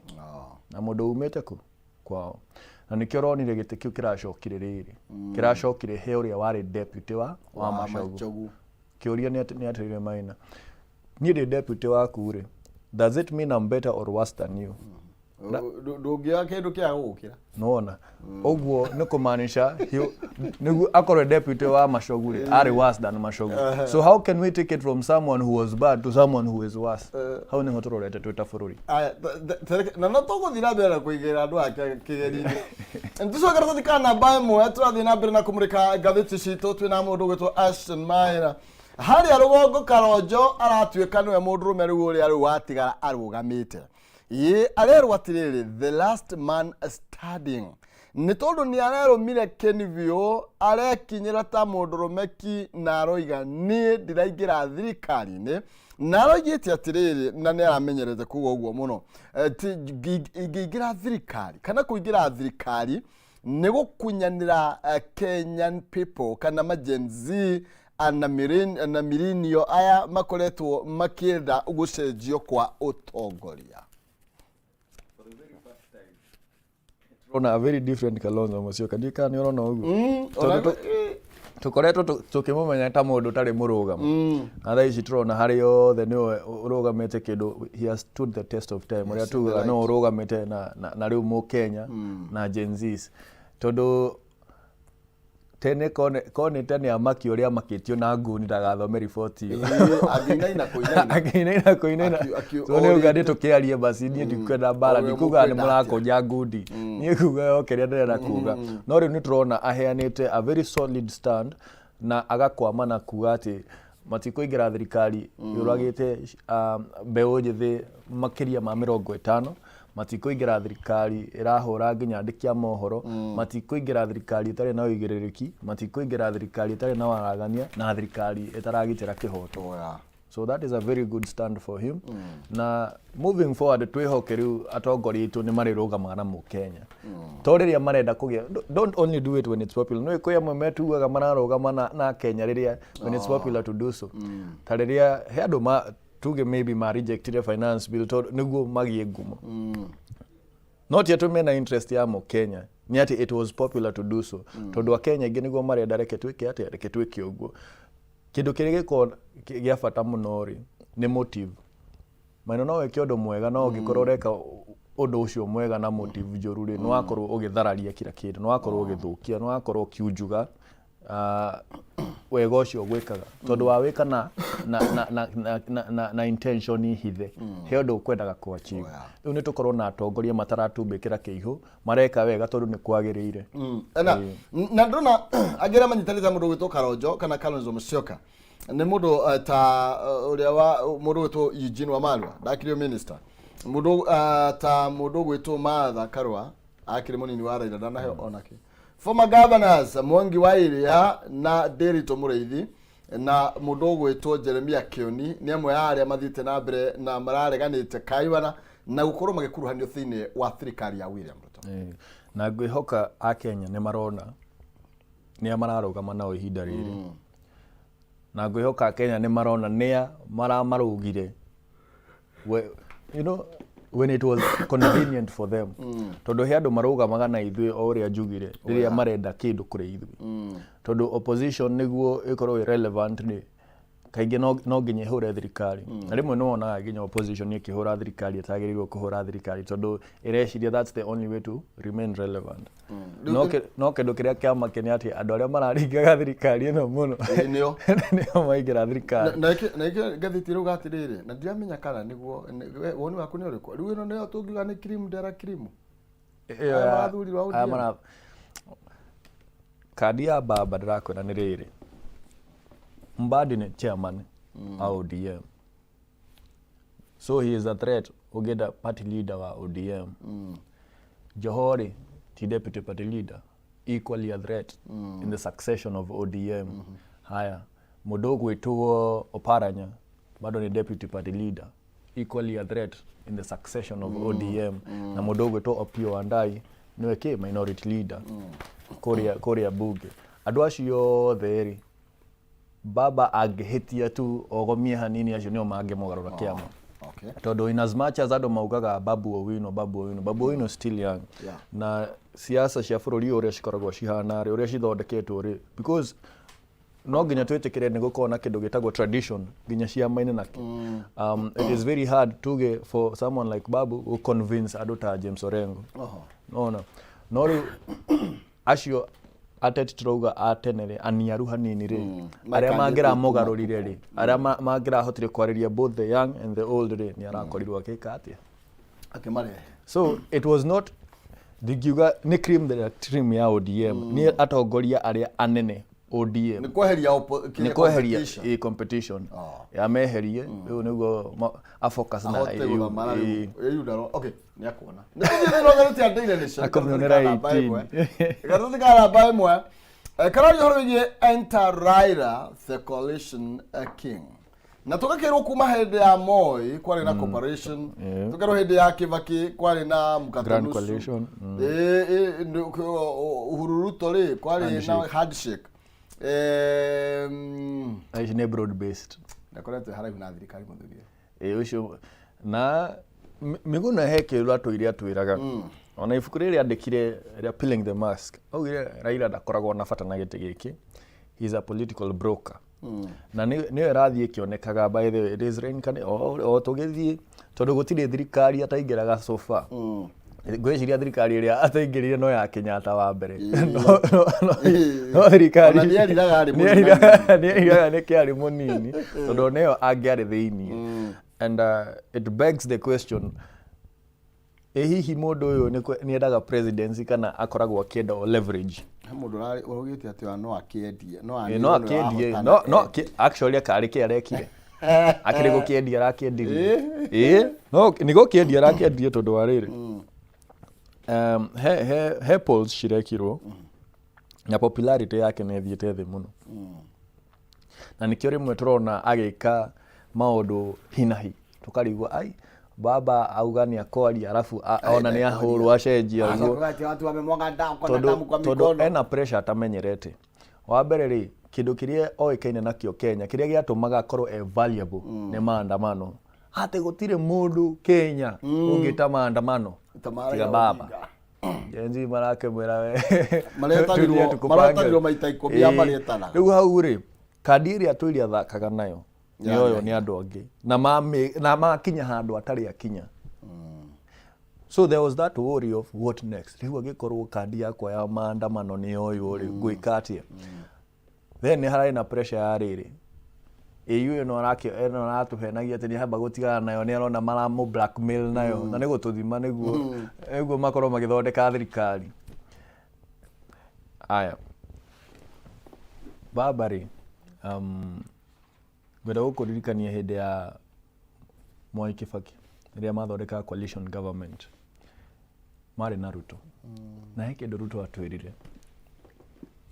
na mundu umete ku kwao na nikio ronire gite kiu kiracokire riri kiracokire he uria wari deputy wa Machogu kiuria ni atirire Maina ni deputy wa kure. Does it mean I'm better or worse than you? ndungioya kindu kia gukira nona oguo ni kumaanisha nigu akorwe deputy wa Machogu ari worse than Machogu. So how can we take it from someone who was bad to someone who is worse? How ni hotororete twita bururi na no tuguthira mbere kuigira andu ake kigeri-ini ntucokera tuthikana mbae mwe turathii na mbere na kumurika ngathiti citu twina mundu gwitwo Ashton Maina haria rugongo Karonjo aratuika niwe mundurume riu uria riu watigara arugamite arerwo atiriri the last man standing ni tondu ni arerumire Kenivio arekinyira ta mundurumeki na aroiga ni ndiraingira thirikari-ini na aroigite atiriri na ni aramenyerete kuga uguo muno ingira thirikari kana kuingira thirikari ni gukunyanira Kenyan people kana majenzi na mirinio aya makoretwo makienda gucenjio kwa utongoria. Rona a very different Kalonzo Musyoka ndika ni urona uguo tukoretwo tukimumenya ta mundu tari murugamo na tha ici turona hari yothe ni urugamite kindu he has stood the test of time uria tugaga no urugamite na riu mu Kenya na Gen Zs tondu tene kone tene amaki uria makitio na nguni ndagathome report iyo aginaina koinaina so ne ugandi tukiarie basi nie ndikwenda bara ndikuga ni murakonya ngundi nie kuga yokeria ndera kuga no riu ni turona aheanite a very solid stand na agakwama na kuga ati matikuingira thirikari yuragite mbeu njithi makiria ma 50 matikuingira thirikari irahura nginya andikia mohoro matikuingira thirikari itari na uigiririki matikuingira thirikari itari na waragania na thirikari itaragitira kihoto. So that is a very good stand for him. Na moving forward twihoke riu atongoria itu ni marirugama na mu Kenya toriria marenda kugia don't only do it when it's popular no ikoya mwe metuaga mararugama na Kenya riria when it's popular to do so tariria he andu tuge maybe ma rejected finance bill to niguo magie ngumo not yet mena interest ya mu Kenya ni ati it was popular to do so tondu wa Kenya ingi niguo marenda reke twike ati reke twike uguo kindu kirige ko gia bata muno ri ni motive maino no weke undu mwega no ungikorwo reka undu ucio mwega na motive njuru ri no akorwo ugithararia kira kindu no akorwo ugithukia no akorwo kiunjuga wega ucio gwikaga tondu wa wika na intention hithe he undu ukwendaga ku achieve riu ni tukorwo na atongoria mataratumbikira kiihu mareka wega tondu ni kwagiriire na ndona agira manyitanite mundu gwitwo Karonjo kana Kalonzo Musyoka ni mundu ta uria wa mundu gwitwo Eugene Wamalwa ndakirio minister mundu ta mundu gwitwo Martha Karua akiri munini wa Raila ndanahe onake former governors Mwangi wa Iria na Derito Mureithi na mundu gwitwo Jeremia Kioni ni amwe ya aria mathite na mbere na marareganite kaiwana na gukorwo magikuruhanio thiini wa thirikari ya William Ruto. Na ngwihoka a Kenya ni marona ni amararugama na ihinda riri na ngwihoka Kenya ni marona ni marugire you know when it was convenient for them tondu he andu marugamaga na ithui o uria njugire riria marenda kindu kuri ithui tondu opposition niguo ikorwo irrelevant ni kaingi no nginya hure thirikari na rimwe no ona nginya opposition ni kihura thirikari itagirirwo kuhura thirikari tondu ireciria that's the only way to remain relevant no kindu kiria kiama kini ati andu aria mararingaga thirikari ino muno nio maingira thirikari na gathiti ru gatiriri na ndiamenya kana niguo woni waku ni uriko riu ino nio tungiga ni cream dera cream athuri wa udia kadi ya baba ndirakwira ni riri Mbadi ni chairman ODM. So he is a threat ugeda party leader wa ODM. Johori ti deputy party leader equally a threat in the succession of ODM. Haya Mudogo etuo Oparanya bado ni deputy party leader equally a threat in the succession of ODM na Mudogo etuo Opiyo Wandayi niwe minority leader Korea Buge andu acio theri baba agehetia tu ogomie hanini acio nio mangemugarura kiama tondu in as much as andu maugaga Babu Owino still young na siasa cia bururi uria cikoragwo cihana ri uria cithondeketwo ri because no nginya twetikire ni gukorwo na kindu gitagwo tradition nginya ciama-ini nake. It is very hard tuge for someone like Babu who convince andu ta James Orengo. No riu acio ateti turauga atenere aniaru hanini ri aria mangira mugarurire ri aria mangira hotire kwariria both the young and the old ri ni arakorirwo akika atia akimare. So it was not digiuga ni cream the trim ya ODM ni atongoria aria anene ODM ni kweheria competition ya meherie riu niguo a focus na okay ni akuona ndio ti andeire ni shaka akomionera 18 garuthikara baimwe karari horogie enter Raila the coalition king na tukakirwo kuma hende ya Moi kwari na cooperation tukero hende ya Kibaki kwari na Grand Coalition Uhuru Ruto ri kwari na handshake ne broad based nakorete haraihu na thirikari muthurie ucio na Miguna Heke atwire atwiraga ona ibuku riri andikire ria Peeling the Mask augire Raila ndakoragwo na bata na giti giki. He is a political broker. Na ni rathie kionekaga by the way it is rain kan o tugithie tondu gutire thirikari ataingiraga so far. Gweciria thirikari iria ataingirire no ya Kenyatta wa mbere. No thirikari ona nieriraga ni kiari munini tondu neo angiari thiini. And it begs the question, hihi mundu uyu ni endaga presidency kana akoragwo akienda leverage? Mundu urugite ati no akiendie no actually akari ki arekire akiri gukiendia arakiendirie no ni gukiendia arakiendirie tondu wa riri he polls cirekirwo na popularity yake ni thiete thi muno na nikio rimwe turona agika maundu hinahi tukarigwa ai baba auga ni akori alafu ona ni ahuru acenjia watu wamemwaga damu kwa damu kwa mikono ena pressure atamenyerete wa mbere ri kindu kiria oikaine nakio Kenya kiria giatumaga akorwo valuable ni maandamano ate gutire mundu Kenya ungita maandamano tiga baba yenzi marake mwera we maretarirwo maita 10 maretana riu hau ri kandi iria twiria thakaga nayo yoyo ni andu angi na makinya handu atari akinya. So there was that worry of what next. Riu agikorwo kandi yakwa ya maandamano ni yoyo ri gwikatia. Then ni harai na pressure ya riri iyo no aratuhenagia ati ni hamba gutigana nayo ni arona maramu blackmail nayo na nigo tuthima niguo makorwo magithondeka thirikari. Aya babari gwenda gukuririkania hindi ya Mwai Kibaki riria mathondeka coalition government mari na Ruto na he kindu Ruto atwirire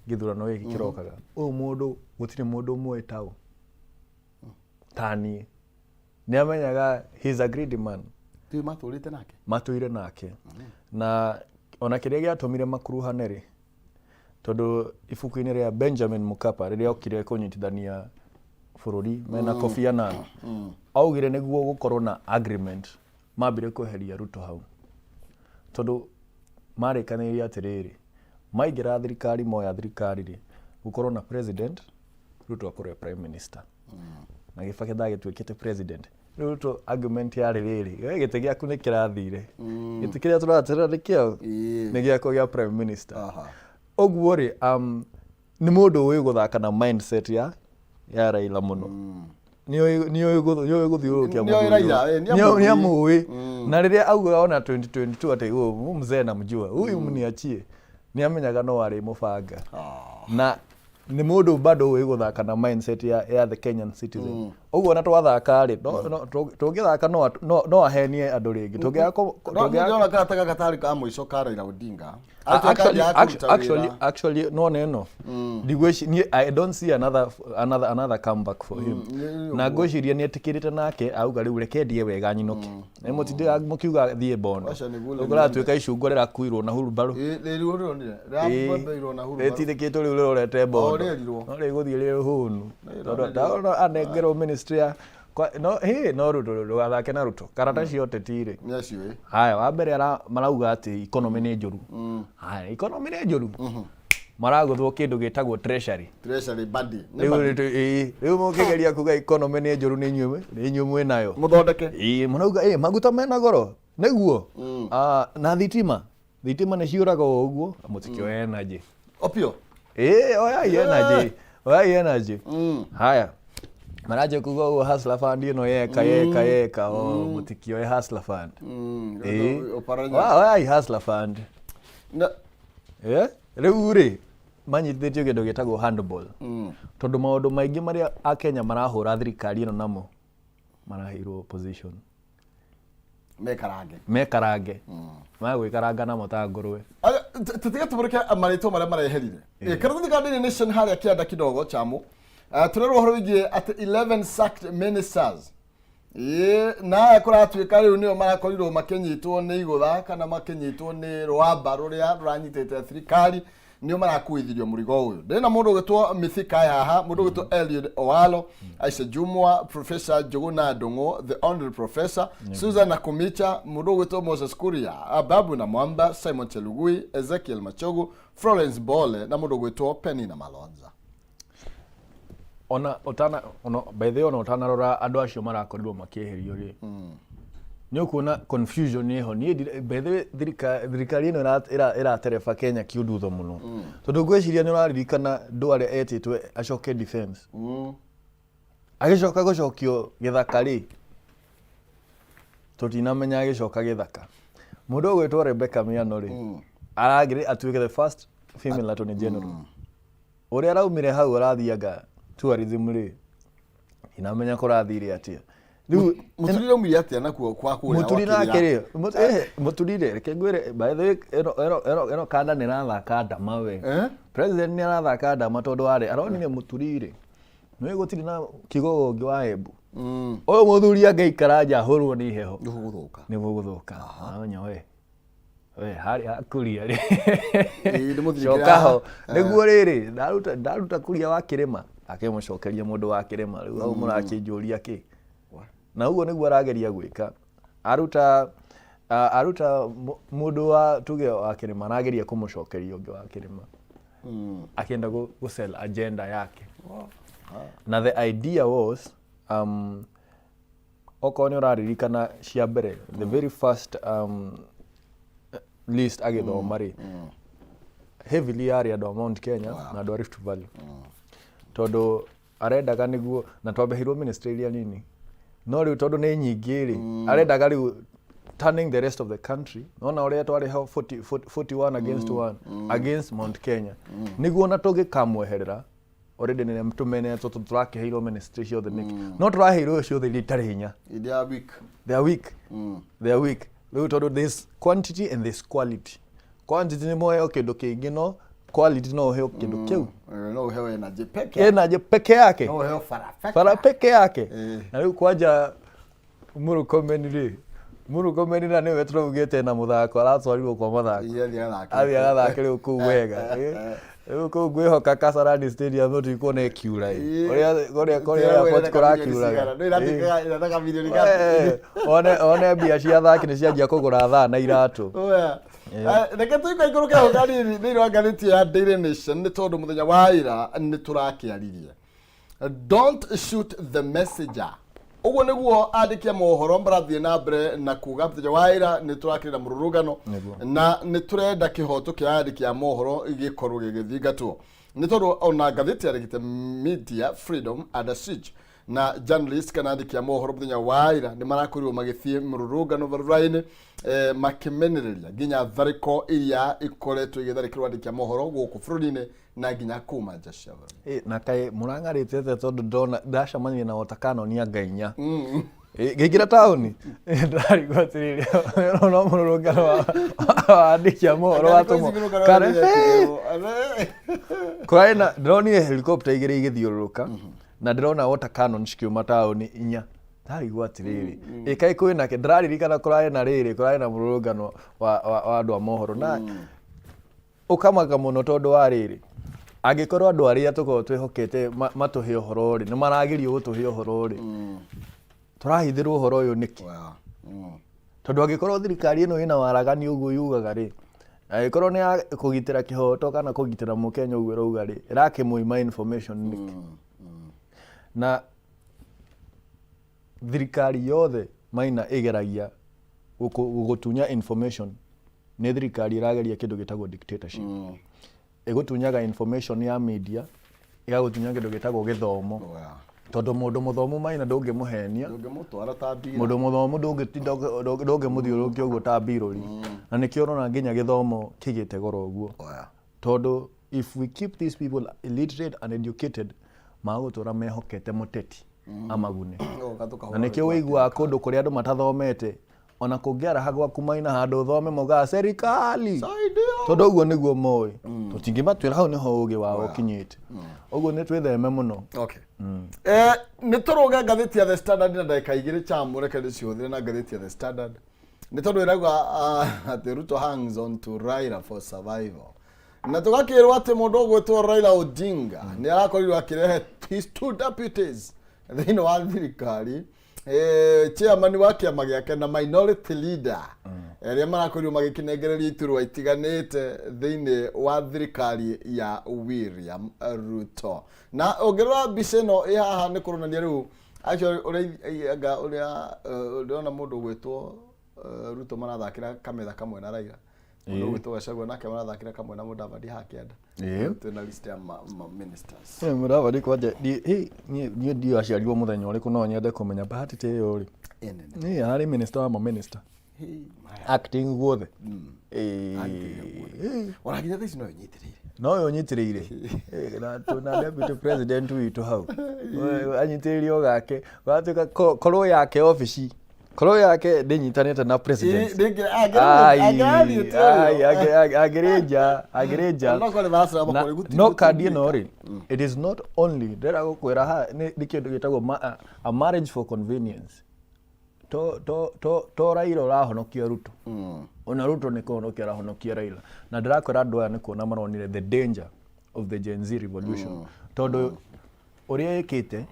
githurano giki kirokaga uyu mundu gutire mundu umwe tao tani ni amenyaga he is a greedy man ti maturite nake na ona kiria giatumire makuruhane ri tondu ibuku-ini ria Benjamin Mkapa riria okire kunyitithania bururi mena Kofi Annan augire niguo gukorwo na agreement mambire kweheria Ruto hau tondu marikaniria atiriri maingira thirikari moya thirikari ri gukorwo na president Ruto akorwo prime minister na Kibaki ndagituikite president Ruto argument ya riri gite giaku ni kirathire gite kiria turaterera nikio ni giako gia prime minister oguo ri ni mundu uyu guthaka na mindset ya Raila muno niyo guthiurukia ni amui na riria auga ona 2022 ati mzee namjua huyu mniachie ni amenyaga no ari mubanga na ni mundu bado uyu guthaka na mindset ya the Kenyan citizen oguo na twathaka ri tungithaka no ahenie andu ringi tungiona karataga gatari ka muico ka Raila Odinga actually no I don't see another comeback for him na ngwiciria ni etikirite nake auga riu rekendie wega nyinoki na mutinde mukiuga thie bondo ugora tuika icungo rirakuirwo na hurumbaru etithikitwo riu rirorete bondo no riguthie ri hunu tondu anengerwo ministry ya no Ruto rugathake na Ruto karataci yote tire haya wa mbere marauga ati economy ni njuru haya economy ni njuru maraguthwo kindu gitagwo treasury badi riu mukigeria kuga economy ni njuru ni inyuĩ mwĩnayo muthondeke munauga maguta mena goro niguo na thitima nĩ ciũraga ũguo mutikio energy opio oyai energy haya maraje kuga ũguo hustler fund ĩno yeka mutikio hustler fund oyai hustler fund rĩu rĩ manyitithĩtio kĩndũ gĩtagwo handball tondũ maũndũ maingĩ marĩa Akenya marahũra thirikari ĩno namo maraheirwo position mekarange magwĩkaranga namo ta ngũrwe tũtige tũmũrĩke marĩtwa marĩa mareherire kana thirikari Daily Nation harĩa kĩanda kidogo chamo turerwo ũhoro wĩgiĩ atĩ 11 sacked ministers na kũratuĩka rĩu nĩo marakorirwo makĩnyitwo nĩ igũtha kana makĩnyitwo nĩ rwamba rũrĩa rũranyitĩte thirikari nĩo marakuithirio mũrigo ũyũ ndĩna mũndũ ũgĩtwo Mithika haha mũndũ ũgĩtwo Eliud Owalo Aisha Jumwa Professor Njuguna Ndung'u the honorary professor Susan Nakumicha mũndũ ũgĩtwo Moses Kuria Ababu na Mwamba Simon Chelugui Ezekiel Machogu Florence Bole na mũndũ ũgĩtwo Penina Malonza by the way utanarora andu acio marakorirwo makieherio ri ni ukuona confusion niho ni by the way thirikari ino iratereba Kenya kiundutho muno tondu gwiciria ni uraririkana ndware etitwe acoke defense agicoka gucokio githaka ri tutinamenya agicoka githaka mundu gwitwo Rebecca Miano ri aragire atuike the first female attorney general uria araumire hau arathianga tourism ri inamenya kurathire atia riu muturire umiri atia nakuo kwa kuria muturire akiri muturire reke ngwire by the way eno kanda ni rathaka ndama we president ni arathaka ndama tondu ari aronire muturire nĩ gutiri na kigogo ngi wa Embu uyu muthuri angeikara nja hurwo ni heho ni guguthuka anya we hari akuria ri cokaho niguo riri ndaruta kuria wa kirima akimucokeria mundu wa kirima riu au murakinjuria ki na uguo niguo arageria gwika aruta mundu wa tuge wa kirima arageria kumucokeria ungi wa kirima akienda go sell agenda yake na the idea was okoni uraririkana cia mbere the very first list agithoma ri heavily area do Mount Kenya na do Rift Valley tondu arendaga niguo na twambehirwo ministry iria nini no riu tondu ni nyingi ri arendaga riu turning the rest of the country nona uria twari 41 against 1 against Mount Kenya niguo na tugikamweherera already ni mtumene turakiheirwo ministry ciothe niki no turaheirwo ciothe itari hinya they are weak riu tondu this quantity and this quality ni moyo kindu kingi no quality no heo kindu kiu no heo energy peke yake no heo fara peke yake na riu kwanja Murkomen na niwe turugite na muthako aratwarirwo kwa mathako athi agathake riu kuu wega riu kuu ngwihoka Kasarani stadium no tuikuona ekiura oria airport kurakiura one mbia cia thaki ni cianjia kugura thaa na iratu reke tuikwa iguru kia hotari ni ro ngathiti ya Daily Nation ni tondu muthenya wa ira ni turakiaririe don't shoot the messenger uguo niguo andikia mohoro mbarathie na mbere na kuga muthenya wa ira ni turakirira mururugano na ni turenda kihoto kia andikia mohoro igikorwo gigithingatwo ni tondu ona ngathiti ya Media Freedom and Siege na journalist kana andikia mohoro muthenya wa ira ni marakorirwo magithie mururugano baruraini makimenereria nginya thariko iria ikoretwo igitharikirwo andikia mohoro guku bururi-ini na nginya kuma jasha na kai murangarite te tondu ndona ndacamania na Watakano ni angainya gigira tauni ndarigwatirire no mururungano wa andikia mohoro watumo kare kwaina ndronire helicopter igire igithiururuka na ndirona Watakano cikiuma tauni inya ndarigwatirire kai kwina ke ndiraririkana kurare na riri kurare na mururungano wa andu a mohoro na ukamaga muno tondu wa riri angikorwo andu aria tuko twihokete matuhe uhoro ri ni maragirio gutuhe uhoro ri turahithirwo uhoro uyu niki tondu angikorwo thirikari ino ina waragani uguo yugaga ri Angĩkorwo nĩ ya kũgitĩra kĩhoto kana kũgitĩra mũkenya ũguo rauga rĩ, ĩrakĩmũima information nĩkĩ. Na thirikari yothe Maina ĩgeragia gũtunya information nĩ thirikari ĩrageria kĩndũ gĩtagwo dictatorship. Ĩgũtunyaga information ya media, ĩgagũtunya kĩndũ gĩtagwo gĩthomo. Tondũ mũndũ mũthomu Maina ndũngĩmũhenia, ndũngĩmũtwara ta mbira. Mũndũ mũthomu ndũngĩmũthiũrũrũkia ũguo ta mbirũri. Na nĩkĩo ũrona nginya gĩthomo kĩgĩte goro ũguo. Tondũ if we keep these people illiterate and educated, magũtũra mehokete mũteti amagune. Na nĩkĩo wĩiguaga kũndũ kũrĩa andũ matathomete, ona kũngĩara gwaku Maina handũ thome mogaga serikali. Tondũ ũguo nĩguo moĩ. Tũtingĩmatuĩra hau nĩho ũgĩ wao ũkinyĩte. Ũguo nĩ twĩtheme mũno. Nĩ tũrũge ngathĩti ya The Standard na ndagĩka igĩrĩ Chamu, reke ndĩcihũthĩre na ngathĩti ya The Standard. Nĩ tondũ ĩrauga atĩ Ruto hangs on to Raila for survival. Na tũgakĩrwo atĩ mũndũ ũgwĩtwo Raila Odinga nĩ arakorirwo akĩrehe his 2 deputies thĩinĩ wa thirikari, chairman wa kĩama gĩake na minority leader arĩa marakorirwo magĩkĩnengereria iturwa itiganĩte thĩinĩ wa thirikari ya William Ruto. Na ũngĩrora mbica ĩno ĩ haha nĩ kũronania rĩu actually ũrĩa mũndũ ũgwĩtwo Ruto marathakĩra kametha kamwe na Raila. Mũndũ ũgwĩtwo Gachagua nake marathakĩra kamwe na Mudavadi haha kĩanda. Twĩna list ya ministers. Mudavadi kwanja niĩ ndiaciarirwo mũthenya ũrĩkũ no nyende kũmenya bahati ta ĩyo rĩ. Nĩ arĩ minister wa minister. Acting guothe. Ona nginya thaici no nyitĩrĩire. No nyitĩrĩire. Na tuna deputy president witũ hau. Anyitĩrĩrio gake, watuĩka korwo yake ofici. Korwo yake ndĩnyitanĩte na president. Agĩrĩnja. No kandi ĩno rĩ, it is not only ndĩrenda gũkwĩra ha nĩ kĩndũ gĩtagwo a marriage for convenience. To Raila ũrahonokia Ruto. Ona Ruto nĩ kũhonokia arahonokia Raila. Na ndĩrakwĩra andũ aya nĩ kuona maronire the danger of the Gen Z revolution. Tondũ ũrĩa ĩkĩte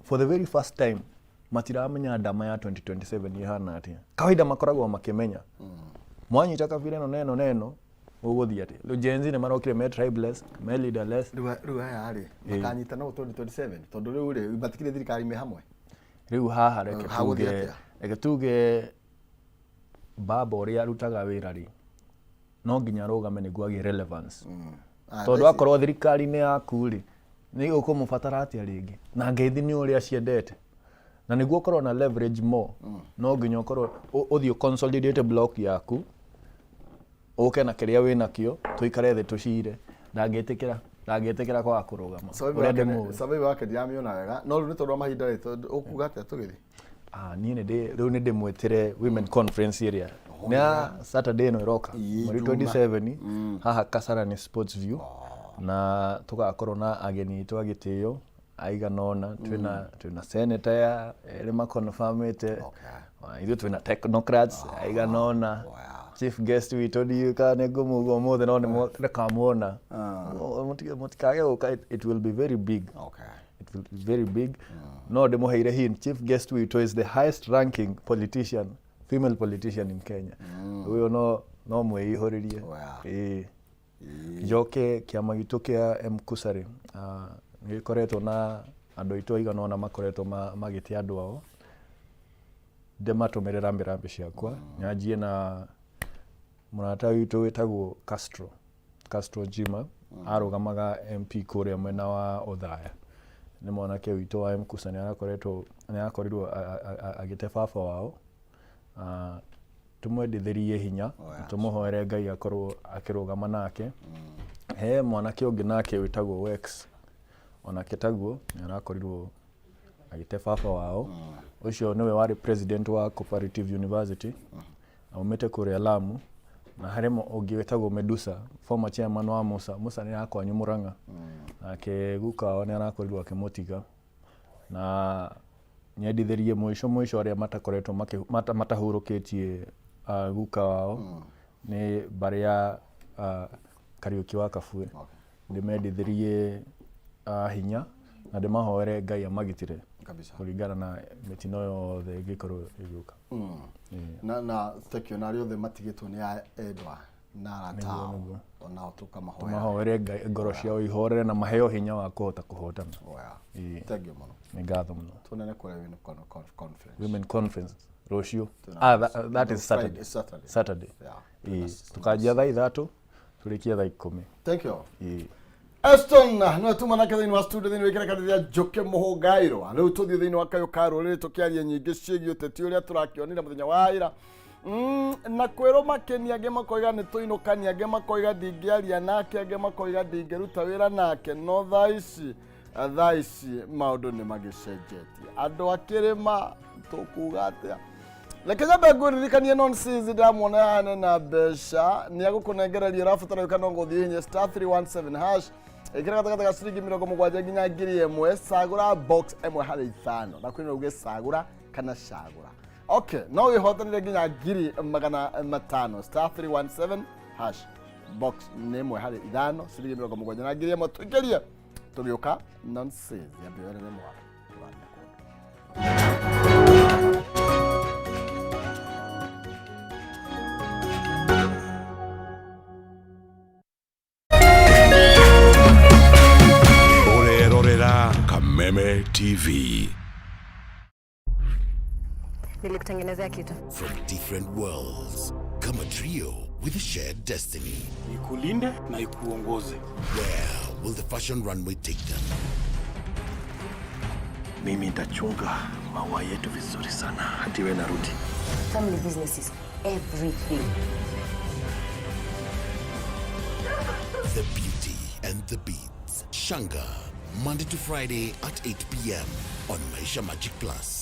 for the very first time matiramenya ndama ya 2027 ihana atĩa. Kawaida makoragwo makĩmenya. Mwanyita kabira ĩno neno ũgũthiĩ atĩ. Rĩu Gen Z nĩ marokire me tribeless, me leaderless. Rĩu aya rĩ makanyita no 2027 tondũ rĩu rĩ batikire thirikari me hamwe. Rĩu haha reke tuge baba ũrĩa arutaga wĩra rĩ, no nginya arũgame nĩguo agĩe relevance. Tondũ akorwo thirikari-inĩ yaku rĩ, nĩ ũkũmũbatara atĩa rĩngĩ. Na ngeithi nĩ ũrĩa ciendete. Na nĩguo ũkorwo na leverage more, no nginya ũkorwo ũthiĩ consolidate block yaku, ũke na kĩrĩa wĩnakĩo, tũikare thĩ tũcire, ndangĩtĩkĩra kwaga kũrũgama. Survey wake ndiamĩona wega, no rĩu nĩ tondũ wa mahinda rĩ, ũkuga atĩa tũgĩthiĩ? Niĩ rĩu nĩ ndĩmwĩtĩre women conference area. Nĩ Saturday ĩno ĩroka, mweri 27 haha Kasarani Sports View, na tũgakorwo na ageni aitũ a gĩtĩo aigana ũna, twĩna senator ya erĩ maconfirmĩte, ithuĩ twĩna technocrats aigana ũna, chief guest witũ ndiũka nĩ ngũmũgua ũmũthĩ no nĩmũkamuona. Mũtikage gũka, it will be very big. It will be very big. No ndĩmũheire hint, chief guest witũ is the highest ranking politician, female politician in Kenya. Ũyũ no mwĩihũrĩrie. Njoke kĩama gitũ kĩa Mkusari nĩ gĩkoretwo na andũ aitũ aigana ũna makoretwo magĩte andũ ao. Ndĩmatũmĩre rambirambi ciakwa. Nyanjie na mũrata witũ wĩtagwo Castro Jima, arũgamaga MP kũrĩa mwena wa Othaya. Nĩ mwanake witũ wa Mkusa nĩ arakorirwo agĩte baba wao. Tũmwendithĩrie hinya, tũmũhoere Ngai akorwo akĩrũgama nake. He mwanake ũngĩ nake wĩtagwo Wex, onake taguo nĩ arakorirwo agĩte baba wao. Ũcio nĩwe warĩ president wa Cooperative University, aumĩte kũrĩa Lamu. Na harĩ ũngĩ wĩtagwo Medusa, former chairman wa Musa nĩ arakwanyu Mũrang'a. Nake guka wao nĩ arakorirwo akĩmũtiga. Na nyendithĩrie mũico arĩa matakoretwo matahurũkĩtie guka wao nĩ mbarĩ ya Kariuki wa Kabwe. Ndĩmendithĩrie hinya na ndĩmahoere Ngai amagitĩre kũringana na mĩtino yothe ĩngĩkorwo ĩgĩũka. Na tũkĩona arĩa othe matigĩtwo nĩ endwa na arata onao tukamahoya tumahoere ngoro ciao ihorere na maheo hinya wa kuhota kuhotana. Thank you muno. Nĩ ngatho muno. Tunene kũrĩa conference. Women conference rũciũ. That is Saturday. Tukanjia thaa 3 tũrĩkie thaa 10. Thank you. Aston no tumana thĩinĩ wa studio thĩinĩ wĩkĩra kanitha Njoke Mũhũngaĩrwo. Rĩu tũthiĩ thĩinĩ wa Kayo Karo rĩrĩ tũkĩaria nyingĩ ciĩgiĩ ũteti ũrĩa tũrakĩonire mũthenya wa ira. Na kwĩrwo makenia angĩ makoiga nĩ tũinũkania angĩ makoiga ndingĩaria nake angĩ makoiga ndingĩruta wĩra nake no thaa ici maũndũ nĩ magĩcenjetie. Andũ akĩrĩma tũkuga atĩa. Reke nyambe ngũririkanie Nonsense ndamwona hane na mbeca nĩ agũkũnengereria ũrabatara gwĩka no ngũthiĩ hinya *317# ĩkĩra gatagatĩ ga ciringi 70 nginya 1000 cagũra box ĩmwe harĩ 5 na kwĩna uge cagũra kana cagũra. Okay, no wĩhotanire nginya 500 *317# box nĩ ĩmwe harĩ 5 ciringi 70 na 1000 twĩkĩrie tũgĩũka Nonsense yambĩrĩre mwana. Kameme TV. Nilikutengenezea kitu. From different worlds, come a trio with a shared destiny. Ikulinde na ikuongoze. Where will the fashion runway take them? Mimi nitachunga maua yetu vizuri sana hadi wewe narudi. Family business is everything. The Beauty and the Beats. Shanga, Monday to Friday at 8 p.m. on Maisha Magic Plus.